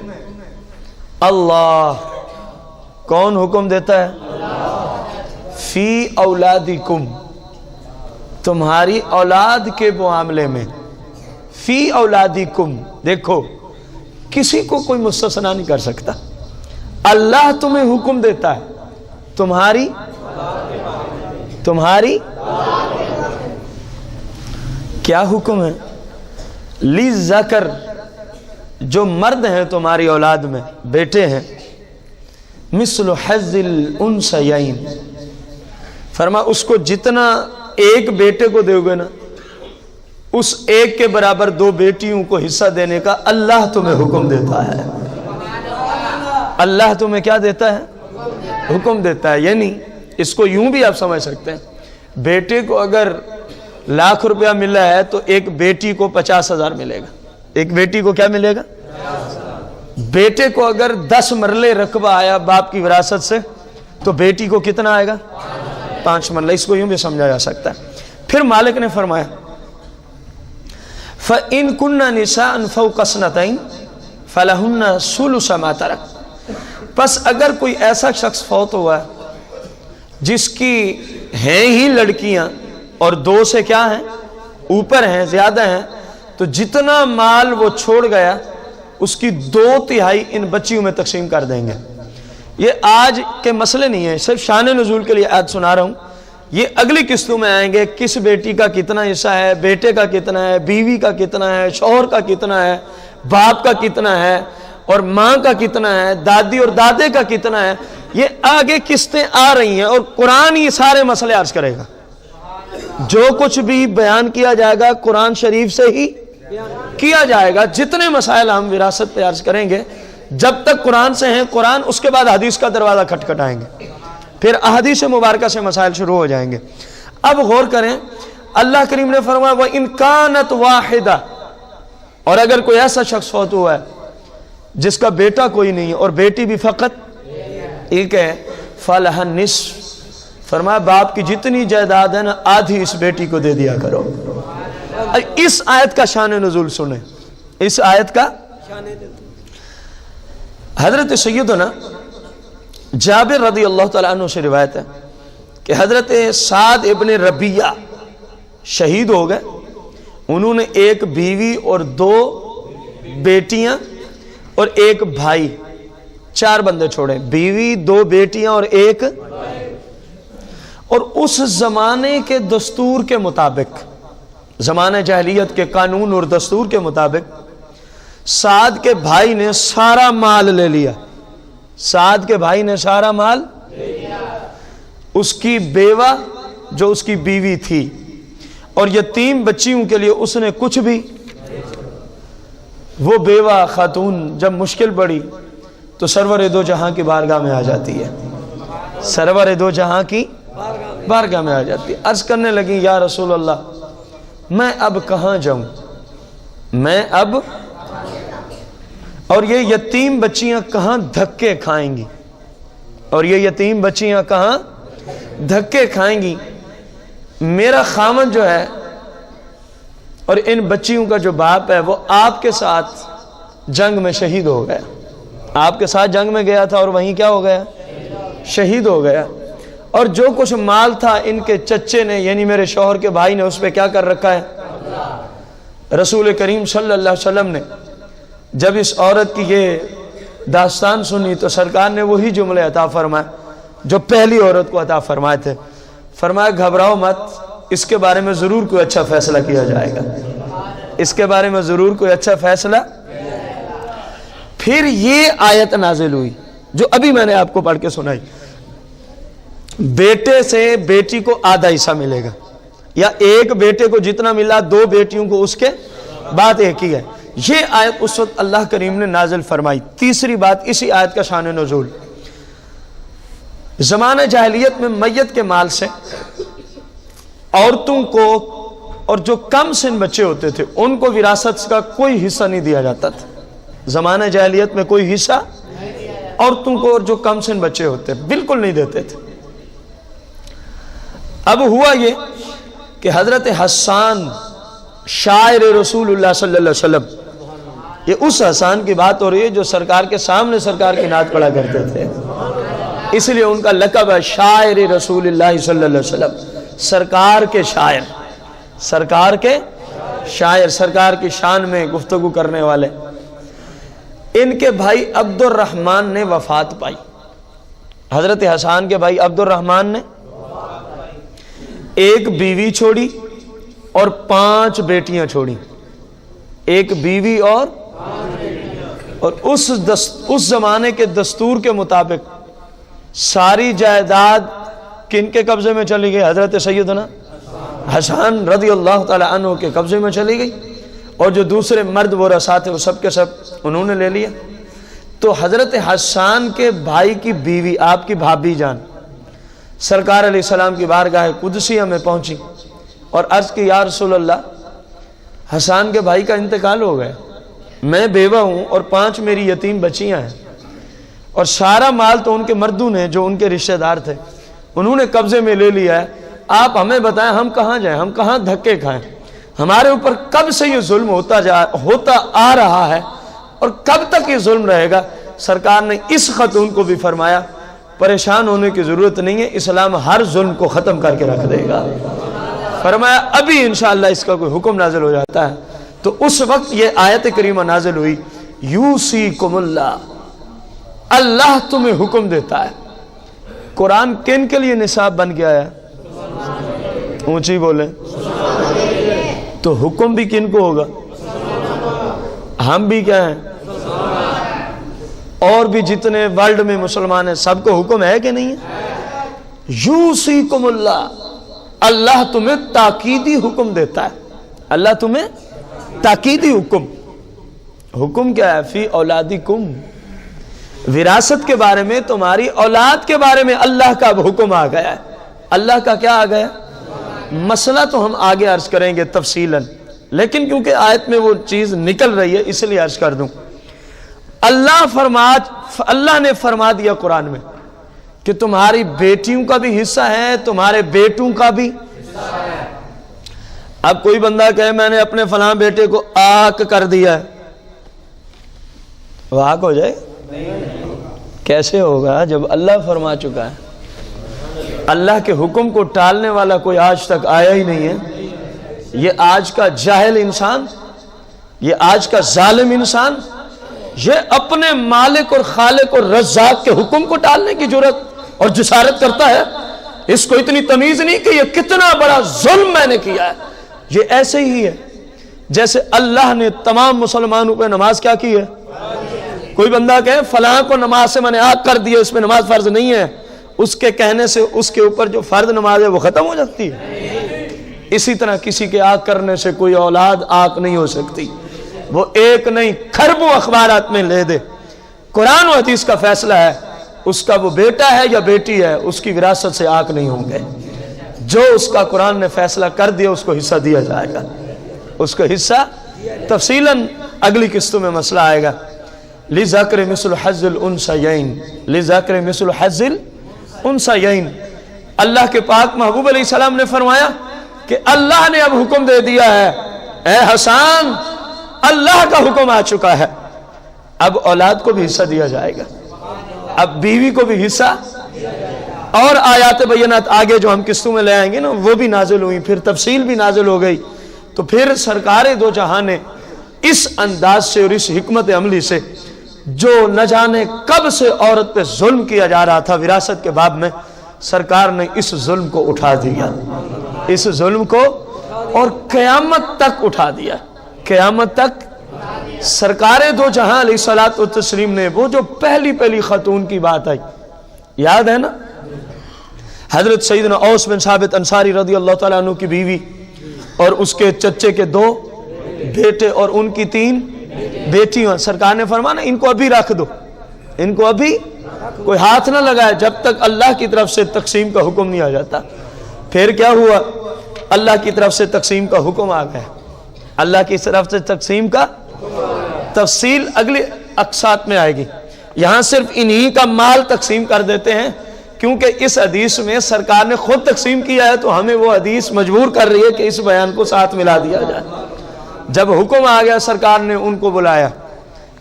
S1: اللہ. کون حکم دیتا ہے؟ فی اولادکم، تمہاری اولاد کے معاملے میں. فی اولادکم، دیکھو کسی کو کوئی مستثنا نہیں کر سکتا. اللہ تمہیں حکم دیتا ہے تمہاری کیا حکم ہے؟ للذکر، جو مرد ہیں تمہاری اولاد میں بیٹے ہیں، مثل حظ الانثیین، فرما اس کو جتنا ایک بیٹے کو دے گے نا اس ایک کے برابر 2 بیٹیوں کو حصہ دینے کا اللہ تمہیں حکم دیتا ہے. اللہ تمہیں کیا دیتا ہے؟ حکم دیتا ہے. یعنی اس کو یوں بھی آپ سمجھ سکتے ہیں، بیٹے کو اگر لاکھ روپیہ ملا ہے تو ایک بیٹی کو 50,000 ملے گا. ایک بیٹی کو کیا ملے گا؟ بیٹے کو اگر 10 مرلے رقبہ آیا باپ کی وراثت سے تو بیٹی کو کتنا آئے گا؟ 5 مرلے. اس کو یوں بھی سمجھا جا سکتا ہے. پھر مالک نے فرمایا فَإِن كُنَّ نِسَاءً فَوْقَ اثْنَتَيْنِ فَلَهُنَّ ثُلُثُ مَا تَرَكَ. پس اگر کوئی ایسا شخص فوت ہوا ہے جس کی ہیں ہی لڑکیاں اور 2 سے کیا ہیں؟ اوپر ہیں، زیادہ ہیں، تو جتنا مال وہ چھوڑ گیا اس کی 2/3 ان بچیوں میں تقسیم کر دیں گے. یہ آج کے مسئلے نہیں ہیں، صرف شان نزول کے لیے آیت سنا رہا ہوں. یہ اگلی قسطوں میں آئیں گے، کس بیٹی کا کتنا حصہ ہے، بیٹے کا کتنا ہے، بیوی کا کتنا ہے، شوہر کا کتنا ہے، باپ کا کتنا ہے، اور ماں کا کتنا ہے، دادی اور دادے کا کتنا ہے. یہ آگے قسطیں آ رہی ہیں اور قرآن یہ سارے مسئلے عرض کرے گا. جو کچھ بھی بیان کیا جائے گا قرآن شریف سے ہی کیا جائے گا. جتنے مسائل ہم وراثت پہ عرض کریں گے جب تک قرآن سے ہیں قرآن، اس کے بعد حدیث کا دروازہ کھٹکھٹائیں گے، پھر احادیث مبارکہ سے مسائل شروع ہو جائیں گے. اب غور کریں، اللہ کریم نے فرمایا وَإِن كَانَتْ وَاحِدَةٌ، اور اگر کوئی ایسا شخص فوت ہوا ہے جس کا بیٹا کوئی نہیں ہے اور بیٹی بھی فقط ایک ہے، فَلَهَا النِّصْفُ، فرمایا باپ کی جتنی جائیداد ہے نا آدھی اس بیٹی کو دے دیا کرو. اس آیت کا شان نزول سنیں، اس آیت کا. حضرت سیدنا جابر رضی اللہ تعالیٰ عنہ سے روایت ہے کہ حضرت سعد ابن ربیہ شہید ہو گئے. انہوں نے ایک بیوی اور 2 بیٹیاں اور ایک بھائی، 4 بندے چھوڑے، بیوی، 2 بیٹیاں اور ایک. اور اس زمانے کے دستور کے مطابق، زمانہ جاہلیت کے قانون اور دستور کے مطابق سعد کے بھائی نے سارا مال لے لیا. سعد کے بھائی نے سارا مال لے لیا. اس کی بیوہ جو اس کی بیوی تھی اور یتیم بچیوں کے لیے اس نے کچھ بھی. وہ بیوہ خاتون جب مشکل پڑی تو سرور دو جہاں کی بارگاہ میں آ جاتی ہے، سرور دو جہاں کی بارگاہ میں آ جاتی ہے. عرض کرنے لگی یا رسول اللہ میں اب کہاں جاؤں، میں اب، اور یہ یتیم بچیاں کہاں دھکے کھائیں گی، اور یہ یتیم بچیاں کہاں دھکے کھائیں گی. میرا خامن جو ہے اور ان بچیوں کا جو باپ ہے وہ آپ کے ساتھ جنگ میں شہید ہو گیا. آپ کے ساتھ جنگ میں گیا تھا اور وہیں کیا ہو گیا، شہید ہو گیا. اور جو کچھ مال تھا ان کے چچے نے یعنی میرے شوہر کے بھائی نے اس پہ کیا کر رکھا ہے. رسول کریم صلی اللہ علیہ وسلم نے جب اس عورت کی یہ داستان سنی تو سرکار نے وہی جملے عطا فرمائے جو پہلی عورت کو عطا فرمائے تھے. فرمایا گھبراؤ مت، اس کے بارے میں ضرور کوئی اچھا فیصلہ کیا جائے گا، اس کے بارے میں ضرور کوئی اچھا فیصلہ. پھر یہ آیت نازل ہوئی جو ابھی میں نے آپ کو پڑھ کے سنائی، بیٹے سے بیٹی کو آدھا حصہ ملے گا، یا ایک بیٹے کو جتنا ملا 2 بیٹیوں کو اس کے بات ایک ہی ہے. یہ آیت اس وقت اللہ کریم نے نازل فرمائی. تیسری بات اسی آیت کا شان نزول، زمانہ جاہلیت میں میت کے مال سے عورتوں کو اور جو کم سن بچے ہوتے تھے ان کو وراثت کا کوئی حصہ نہیں دیا جاتا تھا. زمانہ جاہلیت میں کوئی حصہ عورتوں کو اور جو کم سن بچے ہوتے بالکل نہیں دیتے تھے. اب ہوا یہ کہ حضرت حسان شاعر رسول اللہ صلی اللہ علیہ وسلم، یہ اس حسان کی بات ہو رہی ہے جو سرکار کے سامنے سرکار کی نعت پڑھا کرتے تھے، اس لیے ان کا لقب ہے شاعر رسول اللہ صلی اللہ علیہ وسلم، سرکار کے شاعر، سرکار کے شاعر، سرکار کی شان میں گفتگو کرنے والے. ان کے بھائی عبد الرحمن نے وفات پائی. حضرت حسان کے بھائی عبد الرحمن نے ایک بیوی چھوڑی اور 5 بیٹیاں چھوڑی. ایک بیوی اور اس زمانے کے دستور کے مطابق ساری جائیداد کن کے قبضے میں چلی گئی؟ حضرت سیدنا حسان رضی اللہ تعالی عنہ کے قبضے میں چلی گئی، اور جو دوسرے مرد ورثاء تھے وہ سب کے سب انہوں نے لے لیا. تو حضرت حسان کے بھائی کی بیوی آپ کی بھابی جان سرکار علیہ السلام کی بارگاہ قدسیہ میں پہنچی اور عرض کی یا رسول اللہ حسان کے بھائی کا انتقال ہو گیا، میں بیوہ ہوں اور 5 میری یتیم بچیاں ہیں، اور سارا مال تو ان کے مردوں نے جو ان کے رشتہ دار تھے انہوں نے قبضے میں لے لیا ہے. آپ ہمیں بتائیں ہم کہاں جائیں، ہم کہاں دھکے کھائیں؟ ہمارے اوپر کب سے یہ ظلم ہوتا آ رہا ہے اور کب تک یہ ظلم رہے گا؟ سرکار نے اس خاتون کو بھی فرمایا پریشان ہونے کی ضرورت نہیں ہے، اسلام ہر ظلم کو ختم کر کے رکھ دے گا. فرمایا ابھی انشاءاللہ اس کا کوئی حکم نازل ہو جاتا ہے. تو اس وقت یہ آیت کریمہ نازل ہوئی، یوصیکم اللہ، اللہ تمہیں حکم دیتا ہے. قرآن کن کے لیے نصاب بن گیا ہے؟ اونچی بولیں. تو حکم بھی کن کو ہوگا؟ ہم بھی کیا ہیں؟ اور بھی جتنے ورلڈ میں مسلمان ہیں سب کو حکم ہے کہ نہیں ہے؟ یوصیکم اللہ، اللہ تمہیں تاکیدی حکم دیتا ہے. اللہ تمہیں تاکیدی حکم کیا ہے؟ فی اولادکم، وراثت کے بارے میں، تمہاری اولاد کے بارے میں اللہ کا حکم آ گیا ہے. اللہ کا کیا آ گیا؟ مسئلہ تو ہم آگے عرض کریں گے تفصیلاً، لیکن کیونکہ آیت میں وہ چیز نکل رہی ہے اس لیے عرض کر دوں. اللہ نے فرما دیا قرآن میں کہ تمہاری بیٹیوں کا بھی حصہ ہے، تمہارے بیٹوں کا بھی. اب کوئی بندہ کہے میں نے اپنے فلاں بیٹے کو آک کر دیا ہے، وہ آک ہو جائے؟ کیسے ہوگا جب اللہ فرما چکا ہے؟ اللہ کے حکم کو ٹالنے والا کوئی آج تک آیا ہی نہیں ہے۔ یہ آج کا جاہل انسان، یہ آج کا ظالم انسان، یہ اپنے مالک اور خالق اور رزاق کے حکم کو ٹالنے کی جرات اور جسارت کرتا ہے۔ اس کو اتنی تمیز نہیں کہ یہ کتنا بڑا ظلم میں نے کیا ہے۔ یہ ایسے ہی ہے جیسے اللہ نے تمام مسلمانوں پہ نماز کیا کی ہے۔ کوئی بندہ کہے فلاں کو نماز سے میں نے آگ کر دیا، اس میں نماز فرض نہیں ہے، اس کے کہنے سے اس کے اوپر جو فرض نماز ہے وہ ختم ہو جاتی ہے۔ اسی طرح کسی کے آگ کرنے سے کوئی اولاد آگ نہیں ہو سکتی، وہ ایک نہیں کھربوں اخبارات میں لے دے، قرآن و حدیث کا فیصلہ ہے، اس کا وہ بیٹا ہے یا بیٹی ہے، اس کی وراثت سے آگ نہیں ہوں گے۔ جو اس کا قرآن نے فیصلہ کر دیا اس کو حصہ دیا جائے گا، اس کو حصہ تفصیلاً اگلی قسطوں میں مسئلہ آئے گا۔ لِذَكْرِ مِثْلُ حَظِّ الْأُنْثَيَيْنِ، لِذَكْرِ مِثْلُ حَظِّ الْأُنْثَيَيْنِ۔ اللہ کے پاک محبوب علیہ السلام نے فرمایا کہ اللہ نے اب حکم دے دیا ہے، اے حسان اللہ کا حکم آ چکا ہے، اب اولاد کو بھی حصہ دیا جائے گا، اب بیوی کو بھی حصہ، اور آیات بینات آگے جو ہم قسطوں میں لے آئیں گے نا وہ بھی نازل ہوئی، پھر تفصیل بھی نازل ہو گئی۔ تو پھر سرکار دو جہاں نے اس انداز سے اور اس حکمت عملی سے جو نہ جانے کب سے عورت پہ ظلم کیا جا رہا تھا وراثت کے باب میں، سرکار نے اس ظلم کو اٹھا دیا، اس ظلم کو، اور قیامت تک اٹھا دیا، قیامت تک۔ سرکار دو جہاں علیہ الصلوۃ والتسلیم نے وہ جو پہلی خاتون کی بات آئی یاد ہے نا، حضرت سیدنا اوس بن ثابت انصاری رضی اللہ تعالیٰ عنہ کی بیوی اور اس کے چچے کے 2 بیٹے اور ان کی 3 بیٹیاں، سرکار نے فرمایا ان کو ابھی رکھ دو، ان کو ابھی کوئی ہاتھ نہ لگائے جب تک اللہ کی طرف سے تقسیم کا حکم نہیں آ جاتا۔ پھر کیا ہوا؟ اللہ کی طرف سے تقسیم کا حکم آ گیا، اللہ کی طرف سے تقسیم کا تفصیل اگلی اقساط میں آئے گی، یہاں صرف انہی کا مال تقسیم کر دیتے ہیں کیونکہ اس حدیث میں سرکار نے خود تقسیم کیا ہے تو ہمیں وہ حدیث مجبور کر رہی ہے کہ اس بیان کو ساتھ ملا دیا جائے۔ جب حکم آ گیا سرکار نے ان کو بلایا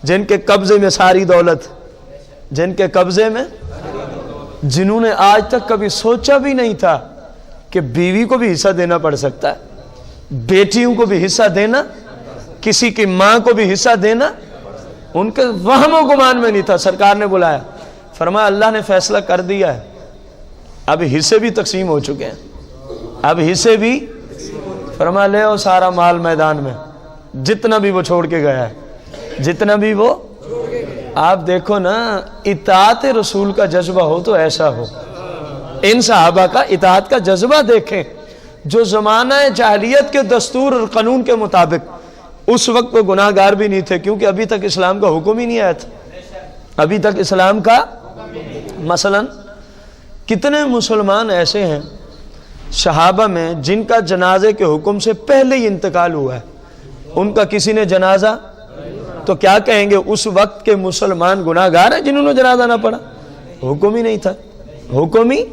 S1: جن کے قبضے میں ساری دولت، جن کے قبضے میں، جنہوں نے آج تک کبھی سوچا بھی نہیں تھا کہ بیوی کو بھی حصہ دینا پڑ سکتا ہے، بیٹیوں کو بھی حصہ دینا، کسی کی ماں کو بھی حصہ دینا، ان کے وہم و گمان میں نہیں تھا۔ سرکار نے بلایا، فرمایا اللہ نے فیصلہ کر دیا ہے، اب حصے بھی تقسیم ہو چکے ہیں، اب حصے بھی، فرمایا لے آؤ سارا مال میدان میں، جتنا بھی وہ چھوڑ کے گیا ہے، جتنا بھی وہ۔ آپ دیکھو نا، اطاعت رسول کا جذبہ ہو تو ایسا ہو، ان صحابہ کا اطاعت کا جذبہ دیکھیں جو زمانہ جاہلیت کے دستور اور قانون کے مطابق اس وقت وہ گناہ گار بھی نہیں تھے کیونکہ ابھی تک اسلام کا حکم ہی نہیں آیا تھا، ابھی تک اسلام کا۔ مثلا کتنے مسلمان ایسے ہیں صحابہ میں جن کا جنازے کے حکم سے پہلے ہی انتقال ہوا ہے، ان کا کسی نے جنازہ، تو کیا کہیں گے اس وقت کے مسلمان گناہ گار ہیں جنہوں نے جنازہ نہ پڑھا، حکم ہی نہیں تھا، حکم ہی۔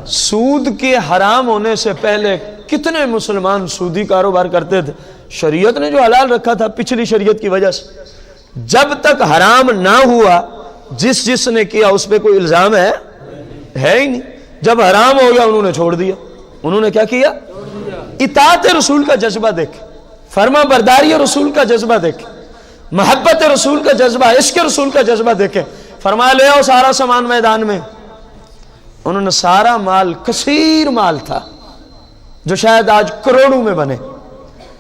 S1: سود کے حرام ہونے سے پہلے کتنے مسلمان سودی کاروبار کرتے تھے، شریعت نے جو حلال رکھا تھا پچھلی شریعت کی وجہ سے، جب تک حرام نہ ہوا جس نے کیا اس پہ کوئی الزام ہے ہی نہیں، جب حرام ہو گیا انہوں نے چھوڑ دیا، انہوں نے کیا کیا؟ اطاعت رسول کا جذبہ دیکھ، فرما برداری رسول کا جذبہ دیکھ، محبت رسول کا جذبہ، عشق رسول کا جذبہ دیکھیں۔ فرمایا لے آؤ سارا سامان میدان میں، انہوں نے سارا مال، کثیر مال تھا جو شاید آج کروڑوں میں بنے،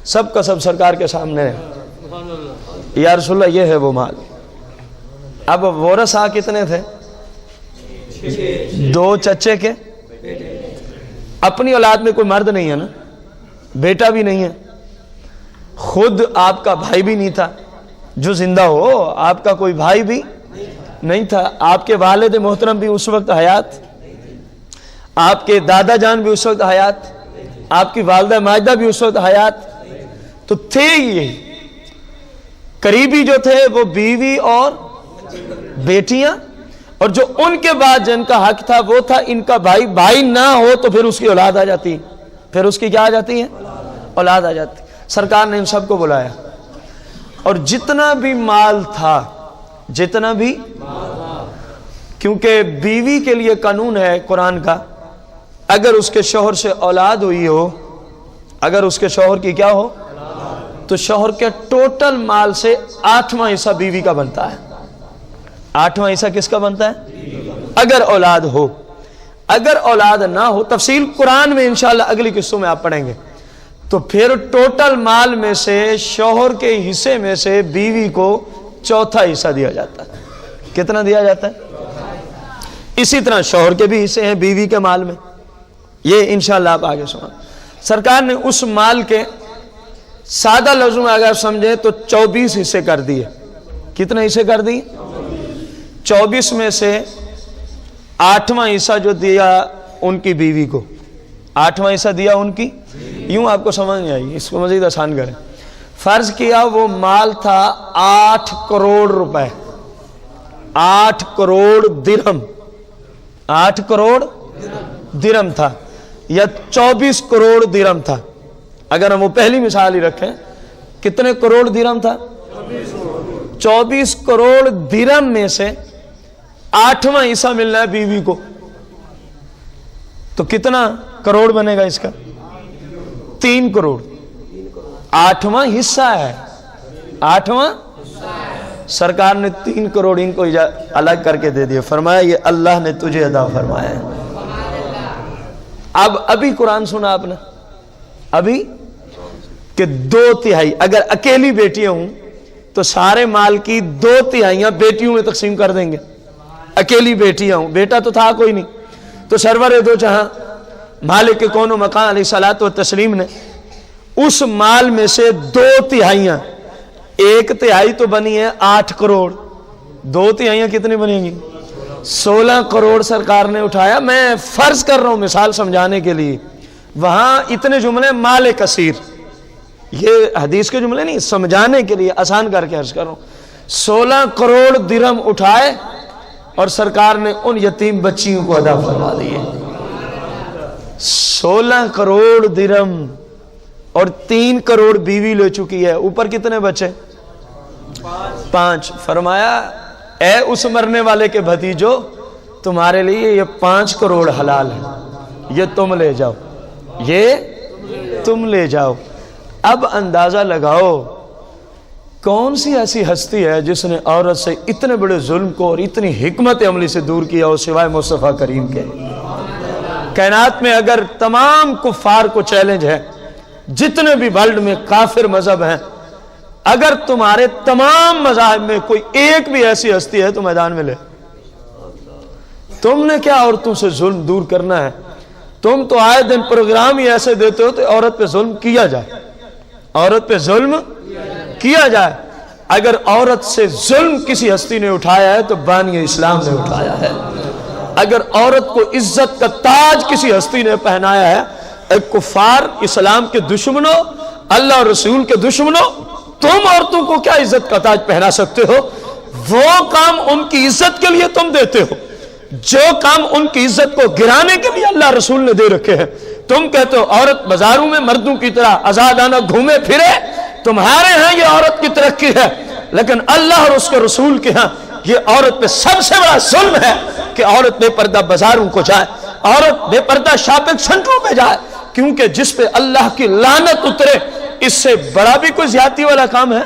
S1: سب کا سب سرکار کے سامنے ہے، یا رسول اللہ یہ ہے وہ مال۔ اب ورثہ کتنے تھے؟ 2 چچے کے، اپنی اولاد میں کوئی مرد نہیں ہے نا، بیٹا بھی نہیں ہے، خود آپ کا بھائی بھی نہیں تھا جو زندہ ہو، آپ کا کوئی بھائی بھی نہیں تھا، آپ کے والد محترم بھی اس وقت حیات، آپ کے دادا جان بھی اس وقت حیات، آپ کی والدہ ماجدہ بھی اس وقت حیات، تو تھے یہ قریبی جو تھے وہ بیوی اور بیٹیاں، اور جو ان کے بعد جن کا حق تھا وہ تھا ان کا بھائی، بھائی نہ ہو تو پھر اس کی اولاد آ جاتی، پھر اس کی کیا آ جاتی ہے؟ اولاد آ جاتی۔ سرکار نے ان سب کو بلایا اور جتنا بھی مال تھا، جتنا بھی کیونکہ بیوی کے لیے قانون ہے قرآن کا، اگر اس کے شوہر سے اولاد ہوئی ہو، اگر اس کے شوہر کی کیا ہو، تو شوہر کے ٹوٹل مال سے 8واں حصہ بیوی کا بنتا ہے۔ 8واں حصہ کس کا بنتا ہے؟ اگر اولاد ہو۔ اگر اولاد نہ ہو، تفصیل قرآن میں انشاءاللہ اگلی قصوں میں آپ پڑھیں گے، تو پھر ٹوٹل مال میں سے شوہر کے حصے میں سے بیوی کو چوتھا حصہ دیا جاتا ہے۔ کتنا دیا جاتا ہے؟ اسی طرح شوہر کے بھی حصے ہیں بیوی کے مال میں، یہ انشاءاللہ آپ آگے سنیں۔ سرکار نے اس مال کے سادہ لفظوں میں اگر سمجھیں تو 24 حصے کر دیے۔ کتنے حصے کر دیے؟ 24 میں سے 8واں حصہ جو دیا ان کی بیوی کو، 8واں حصہ دیا ان کی، یوں آپ کو سمجھ نہیں آئی، اس کو مزید آسان کریں۔ فرض کیا وہ مال تھا 8 کروڑ روپے، 8 کروڑ درہم، 8 کروڑ درہم تھا، یا 24 کروڑ درہم تھا۔ اگر ہم وہ پہلی مثال ہی رکھیں، کتنے کروڑ درہم تھا؟ 24 کروڑ درہم میں سے 8واں حصہ ملنا ہے بیوی کو، تو کتنا کروڑ بنے گا اس کا؟ 3 کروڑ۔ 8واں حصہ ہے، 8واں۔ سرکار نے 3 کروڑ ان کو الگ کر کے دے دیا، فرمایا یہ اللہ نے تجھے عطا فرمایا ہے۔ اب ابھی قرآن سنا آپ نے، ابھی کہ 2/3 اگر اکیلی بیٹیاں ہوں تو سارے مال کی 2/3 بیٹیوں میں تقسیم کر دیں گے۔ اکیلی بیٹیاں ہوں، بیٹا تو تھا کوئی نہیں، تو سرور دو جہاں مالک کون و مکان علیہ الصلوۃ والتسلیم نے اس مال میں سے 2/3، 1/3 تو بنی ہے 8 کروڑ، 2/3 کتنی بنیں گی؟ 16 کروڑ سرکار نے اٹھایا۔ میں فرض کر رہا ہوں مثال سمجھانے کے لیے، وہاں اتنے جملے مال کثیر، یہ حدیث کے جملے نہیں، سمجھانے کے لیے آسان کر کے عرض کر رہا ہوں۔ 16 کروڑ درہم اٹھائے اور سرکار نے ان یتیم بچیوں کو عطا فرما دیے۔ 16 کروڑ درہم اور 3 کروڑ بیوی لے چکی ہے، اوپر کتنے بچے؟ 5۔ فرمایا اے اس مرنے والے کے بھتیجو، تمہارے لیے یہ 5 کروڑ حلال ہے، یہ تم لے جاؤ، یہ تم لے جاؤ۔ اب اندازہ لگاؤ کون سی ایسی ہستی ہے جس نے عورت سے اتنے بڑے ظلم کو اور اتنی حکمت عملی سے دور کیا ہو سوائے مصطفیٰ کریم کے۔ کائنات میں اگر تمام کفار کو چیلنج ہے، جتنے بھی ورلڈ میں کافر مذہب ہیں، اگر تمہارے تمام مذاہب میں کوئی ایک بھی ایسی ہستی ہے تو میدان میں لے۔ تم نے کیا عورتوں سے ظلم دور کرنا ہے؟ تم تو آئے دن پروگرام ہی ایسے دیتے ہو تو عورت پہ ظلم کیا جائے، عورت پہ ظلم کیا جائے۔ اگر عورت سے ظلم کسی ہستی نے اٹھایا ہے تو بانی اسلام نے اٹھایا ہے۔ اگر عورت کو عزت کا تاج کسی ہستی نے پہنایا ہے، اے کفار، اسلام کے دشمنوں، اللہ اور رسول کے دشمنوں، تم عورتوں کو کیا عزت کا تاج پہنا سکتے ہو؟ وہ کام ان کی عزت کے لیے تم دیتے ہو جو کام ان کی عزت کو گرانے کے لیے اللہ رسول نے دے رکھے ہیں۔ تم کہتے ہو عورت بازاروں میں مردوں کی طرح آزادانہ گھومے پھرے، تمہارے ہاں یہ عورت کی ترقی ہے، لیکن اللہ اور اس کے رسول کے ہاں یہ عورت پہ سب سے بڑا ظلم ہے کہ عورت بے پردہ بازاروں کو جائے، عورت بے پردہ شاپنگ سینٹروں پہ جائے، کیونکہ جس پہ اللہ کی لعنت اترے اس سے بڑا بھی کوئی زیادتی والا کام ہے؟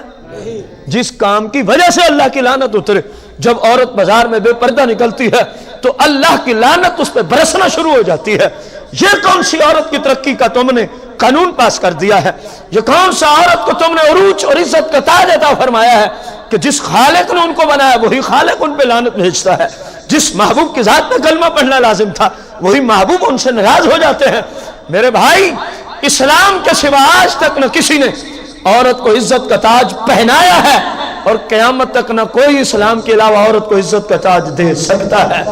S1: جس کام کی وجہ سے اللہ کی لعنت اترے۔ جب عورت بازار میں بے پردہ نکلتی ہے تو اللہ کی لعنت اس پہ برسنا شروع ہو جاتی ہے۔ یہ کون سی عورت کی ترقی کا تم نے قانون پاس کر دیا ہے؟ یہ کون سا عورت کو تم نے عروج اور عزت کا تاج عطا فرمایا ہے کہ جس خالق نے ان کو بنایا وہی خالق ان پہ لعنت بھیجتا ہے؟ جس محبوب کی ذات میں کلمہ پڑھنا لازم تھا وہی محبوب ان سے ناراض ہو جاتے ہیں۔ میرے بھائی، اسلام کے سوا آج تک نہ کسی نے عورت کو عزت کا تاج پہنایا ہے، اور قیامت تک نہ کوئی اسلام کے علاوہ عورت کو عزت کا تاج دے سکتا ہے۔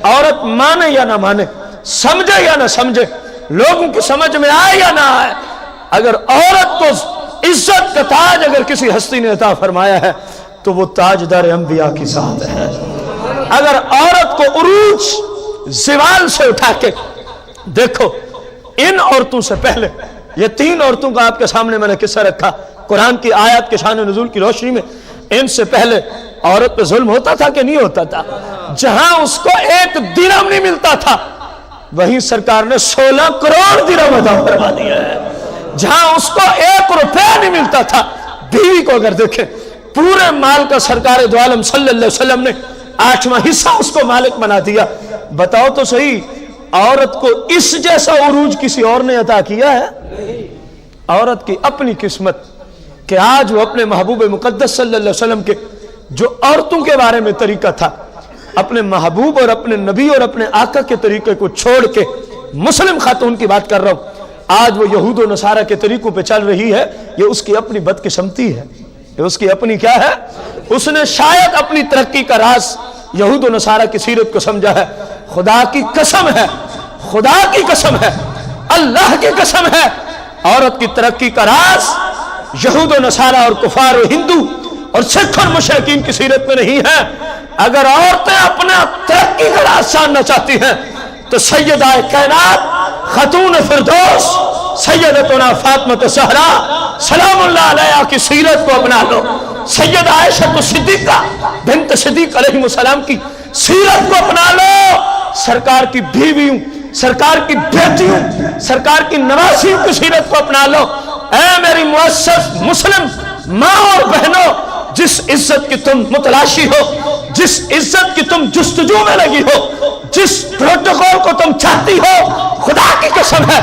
S1: عورت مانے یا نہ مانے، سمجھے یا نہ سمجھے، لوگوں کی سمجھ میں آئے یا نہ آئے، اگر عورت کو عزت کا تاج اگر کسی ہستی نے عطا فرمایا ہے تو وہ تاجدار انبیاء کی ذات ہے۔ اگر عورت کو عروج زوال سے اٹھا کے دیکھو، ان عورتوں سے پہلے یہ 3 عورتوں کا آپ کے سامنے میں نے قصہ رکھا قرآن کی آیات کے شان نزول کی روشنی میں۔ ان سے پہلے عورت پہ ظلم ہوتا تھا کہ نہیں ہوتا تھا؟ جہاں اس کو 1 درہم نہیں ملتا تھا وہیں سرکار نے 16 کروڑ درہم عطا فرما دیا ہے۔ جہاں اس کو 1 روپے نہیں ملتا تھا، بیوی کو اگر دیکھیں پورے مال کا سرکار دو عالم صلی اللہ علیہ وسلم نے 8واں حصہ اس کو مالک بنا دیا۔ بتاؤ تو صحیح، عورت کو اس جیسا عروج کسی اور نے عطا کیا ہے؟ عورت کی اپنی قسمت کہ آج وہ اپنے محبوب مقدس صلی اللہ علیہ وسلم کے جو عورتوں کے بارے میں طریقہ تھا، اپنے محبوب اور اپنے نبی اور اپنے آقا کے طریقے کو چھوڑ کے مسلم خاتون کی بات کر رہا ہوں، آج وہ یہود و نصارہ کے طریقوں پہ چل رہی ہے۔ یہ اس کی اپنی بدقسمتی ہے، یہ اس کی اپنی کیا ہے؟ اس نے شاید اپنی ترقی کا راز یہود و نصارہ کی سیرت کو سمجھا ہے۔ خدا کی قسم ہے، خدا کی قسم ہے، اللہ کی قسم ہے، عورت کی ترقی کا راز یہود و نصارہ اور کفار و ہندو اور سکھ اور مشرکین کی سیرت میں نہیں ہے۔ اگر عورتیں اپنا ترقی کا راز جاننا چاہتی ہیں تو سیدہ کائنات خاتون فردوس سیدتنا فاطمہ زہرا سلام اللہ علیہا کی سیرت کو اپنا لو، سیدہ عائشہ صدیقہ بنت صدیق علیہ السلام کی سیرت کو اپنا لو، سرکار کی بیویوں، سرکار کی بیٹیوں، سرکار کی نواسیوں کی سیرت کو اپنا لو۔ اے میری معزز مسلم ماں اور بہنوں، جس عزت کی تم متلاشی ہو، جس عزت کی تم جستجو میں لگی ہو، جس پروٹوکول کو تم چاہتی ہو، خدا کی قسم ہے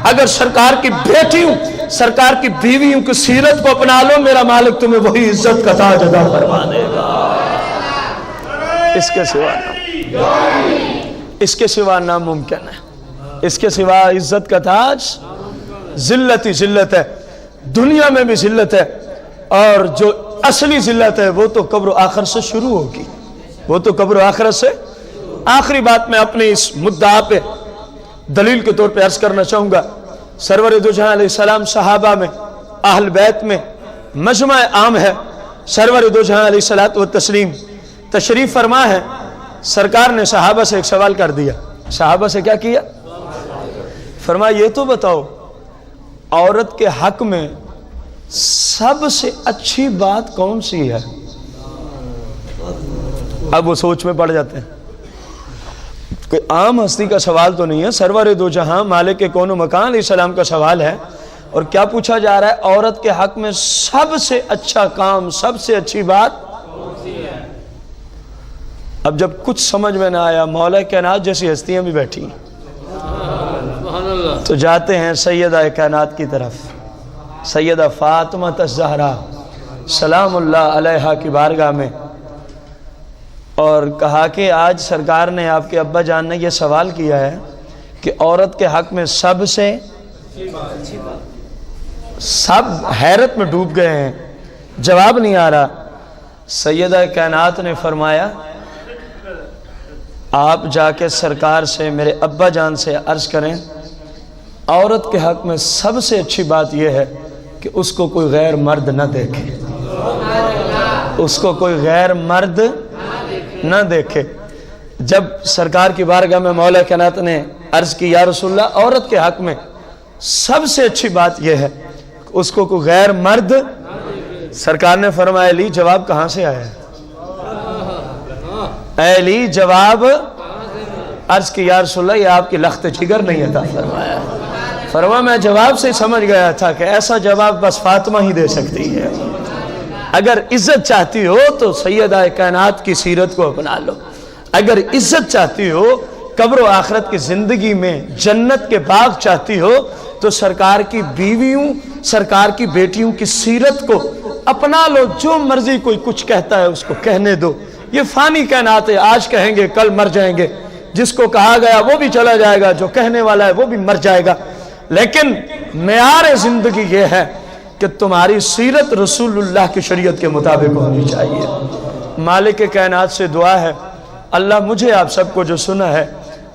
S1: اگر سرکار کی بیٹیوں، سرکار کی بیویوں کی سیرت کو اپنا لو، میرا مالک تمہیں وہی عزت کا تاج عطا فرما دے گا۔ اس کے سوا ناممکن ہے، اس کے سوا عزت کا تاج ذلت ہی ذلت ہے، دنیا میں بھی ذلت ہے، اور جو اصلی ذلت ہے وہ تو قبر و آخر سے شروع ہوگی، وہ تو قبر و آخرت سے۔ آخری بات میں اپنے اس مدعا پہ دلیل کے طور پہ عرض کرنا چاہوں گا، سرور دو جہاں علیہ السلام صحابہ میں، اہل بیت میں مجمع عام ہے، سرور دو جہاں علیہ الصلوۃ والتسلیم تشریف فرما ہے۔ سرکار نے صحابہ سے ایک سوال کر دیا، صحابہ سے کیا کیا؟ فرمایا یہ تو بتاؤ عورت کے حق میں سب سے اچھی بات کون سی ہے؟ اب وہ سوچ میں پڑ جاتے ہیں، کوئی عام ہستی کا سوال تو نہیں ہے، سرور دو جہاں مالک کون و مکان علیہ السلام کا سوال ہے، اور کیا پوچھا جا رہا ہے؟ عورت کے حق میں سب سے اچھا کام، سب سے اچھی بات کون سی ہے؟ اب جب کچھ سمجھ میں نہ آیا، مولا کائنات جیسی ہستیاں بھی بیٹھی ہیں، تو جاتے ہیں سیدہ کائنات کی طرف، سیدہ فاطمہ الزہرا سلام اللہ علیہا کی بارگاہ میں، اور کہا کہ آج سرکار نے آپ کے ابا جان نے یہ سوال کیا ہے کہ عورت کے حق میں سب سے، سب حیرت میں ڈوب گئے ہیں، جواب نہیں آ رہا۔ سیدہ کائنات نے فرمایا آپ جا کے سرکار سے، میرے ابا جان سے عرض کریں عورت کے حق میں سب سے اچھی بات یہ ہے کہ اس کو کوئی غیر مرد نہ دیکھے، اس کو کوئی غیر مرد نہ دیکھے۔ جب سرکار کی بارگاہ میں مولا کائنات نے عرض کی یا رسول اللہ عورت کے حق میں سب سے اچھی بات یہ ہے کہ اس کو کوئی غیر مرد، سرکار نے فرمایا علی جواب کہاں سے آیا ہے؟ اے علی جواب، عرض کی یا رسول اللہ یہ آپ کی لخت جگر نہیں عطا فرمایا۔ فرمایا میں جواب سے سمجھ گیا تھا کہ ایسا جواب بس فاطمہ ہی دے سکتی ہے۔ اگر عزت چاہتی ہو تو سیدہ کائنات کی سیرت کو اپنا لو، اگر عزت چاہتی ہو، قبر و آخرت کی زندگی میں جنت کے باغ چاہتی ہو، تو سرکار کی بیویوں، سرکار کی بیٹیوں کی سیرت کو اپنا لو۔ جو مرضی کوئی کچھ کہتا ہے اس کو کہنے دو، یہ فانی کائنات ہے، آج کہیں گے کل مر جائیں گے، جس کو کہا گیا وہ بھی چلا جائے گا، جو کہنے والا ہے وہ بھی مر جائے گا، لیکن معیار زندگی یہ ہے کہ تمہاری سیرت رسول اللہ کی شریعت کے مطابق ہونی چاہیے۔ مالک کائنات سے دعا ہے اللہ مجھے آپ سب کو جو سنا ہے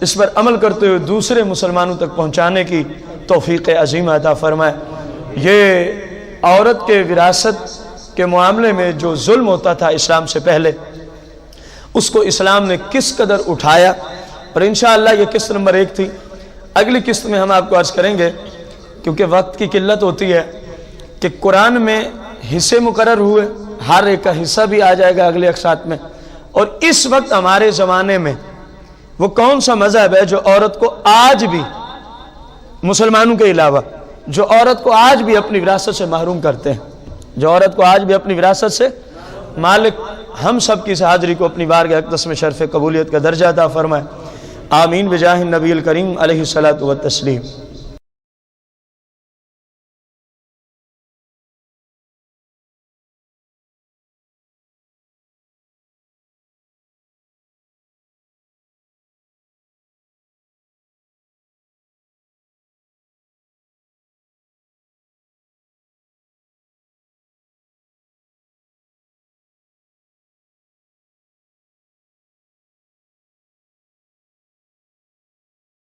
S1: اس پر عمل کرتے ہوئے دوسرے مسلمانوں تک پہنچانے کی توفیق عظیم عطا فرمائے۔ یہ عورت کے وراثت کے معاملے میں جو ظلم ہوتا تھا اسلام سے پہلے، اس کو اسلام نے کس قدر اٹھایا، اور انشاءاللہ یہ قسط نمبر 1 تھی۔ اگلی قسط میں ہم آپ کو عرض کریں گے، کیونکہ وقت کی قلت ہوتی ہے، کہ قرآن میں حصے مقرر ہوئے، ہر ایک کا حصہ بھی آ جائے گا اگلے اقساط میں۔ اور اس وقت ہمارے زمانے میں وہ کون سا مذہب ہے جو عورت کو آج بھی، مسلمانوں کے علاوہ، جو عورت کو آج بھی اپنی وراثت سے محروم کرتے ہیں، جو عورت کو آج بھی اپنی وراثت سے مالک ہم سب کی حاضری کو اپنی بارگاہ اقدس میں شرف قبولیت کا درجہ عطا فرمائے۔ آمین بجاہ النبی الکریم علیہ الصلاۃ والتسلیم۔